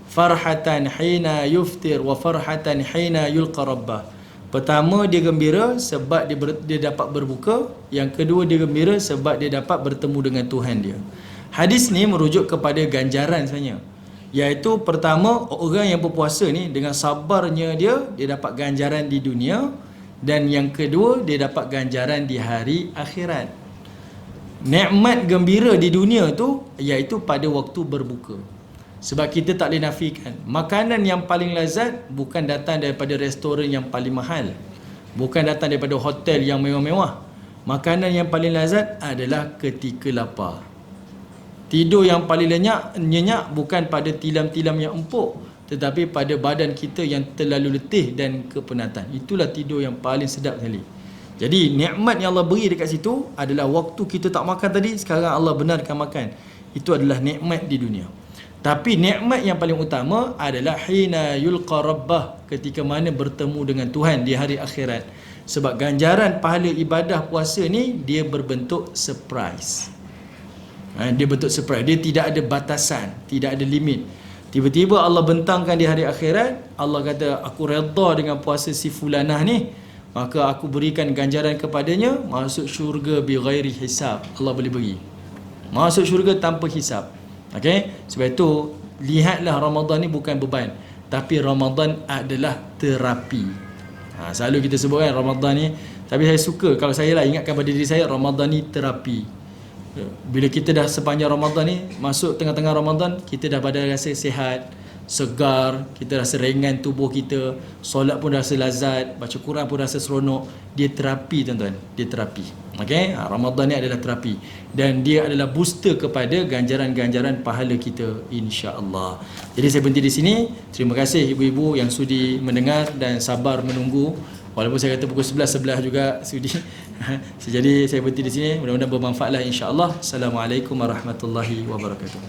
Farhatan hina yuftir wa farhatan hina yulqa rabbah. Pertama, dia gembira sebab dia dapat berbuka. Yang kedua, dia gembira sebab dia dapat bertemu dengan Tuhan dia. Hadis ni merujuk kepada ganjaran sebenarnya, iaitu pertama, orang yang berpuasa ni dengan sabarnya dia dapat ganjaran di dunia, dan yang kedua dia dapat ganjaran di hari akhirat. Nikmat gembira di dunia tu iaitu pada waktu berbuka. Sebab kita tak boleh nafikan, makanan yang paling lazat bukan datang daripada restoran yang paling mahal, bukan datang daripada hotel yang mewah-mewah. Makanan yang paling lazat adalah ketika lapar. Tidur yang paling nyenyak bukan pada tilam-tilam yang empuk, tetapi pada badan kita yang terlalu letih dan kepenatan. Itulah tidur yang paling sedap sekali. Jadi nikmat yang Allah beri dekat situ adalah waktu kita tak makan tadi, sekarang Allah benarkan makan. Itu adalah nikmat di dunia. Tapi nikmat yang paling utama adalah hina yulqa rabbah, ketika mana bertemu dengan Tuhan di hari akhirat. Sebab ganjaran pahala ibadah puasa ni dia berbentuk surprise. Dia bentuk surprise. Dia tidak ada batasan, tidak ada limit. Tiba-tiba Allah bentangkan di hari akhirat, Allah kata aku redha dengan puasa si fulanah ni, maka aku berikan ganjaran kepadanya masuk syurga bi ghairi hisab. Allah boleh bagi masuk syurga tanpa hisab. Okey, sebab itu lihatlah Ramadan ni bukan beban, tapi Ramadan adalah terapi. Selalu kita sebut kan Ramadan ni, tapi saya suka kalau saya lah ingatkan pada diri saya, Ramadan ni terapi. Bila kita dah sepanjang Ramadan ni, masuk tengah-tengah Ramadan, kita dah pada rasa sihat, segar, kita rasa ringan tubuh kita, solat pun rasa lazat, baca Quran pun rasa seronok. Dia terapi tuan-tuan, dia terapi. Okey, Ramadan ni adalah terapi dan dia adalah booster kepada ganjaran-ganjaran pahala kita, insya-Allah. Jadi saya berhenti di sini. Terima kasih ibu-ibu yang sudi mendengar dan sabar menunggu. Walaupun saya kata pukul 11 juga sudi. Jadi saya berhenti di sini. Mudah-mudahan bermanfaatlah, insya-Allah. Assalamualaikum warahmatullahi wabarakatuh.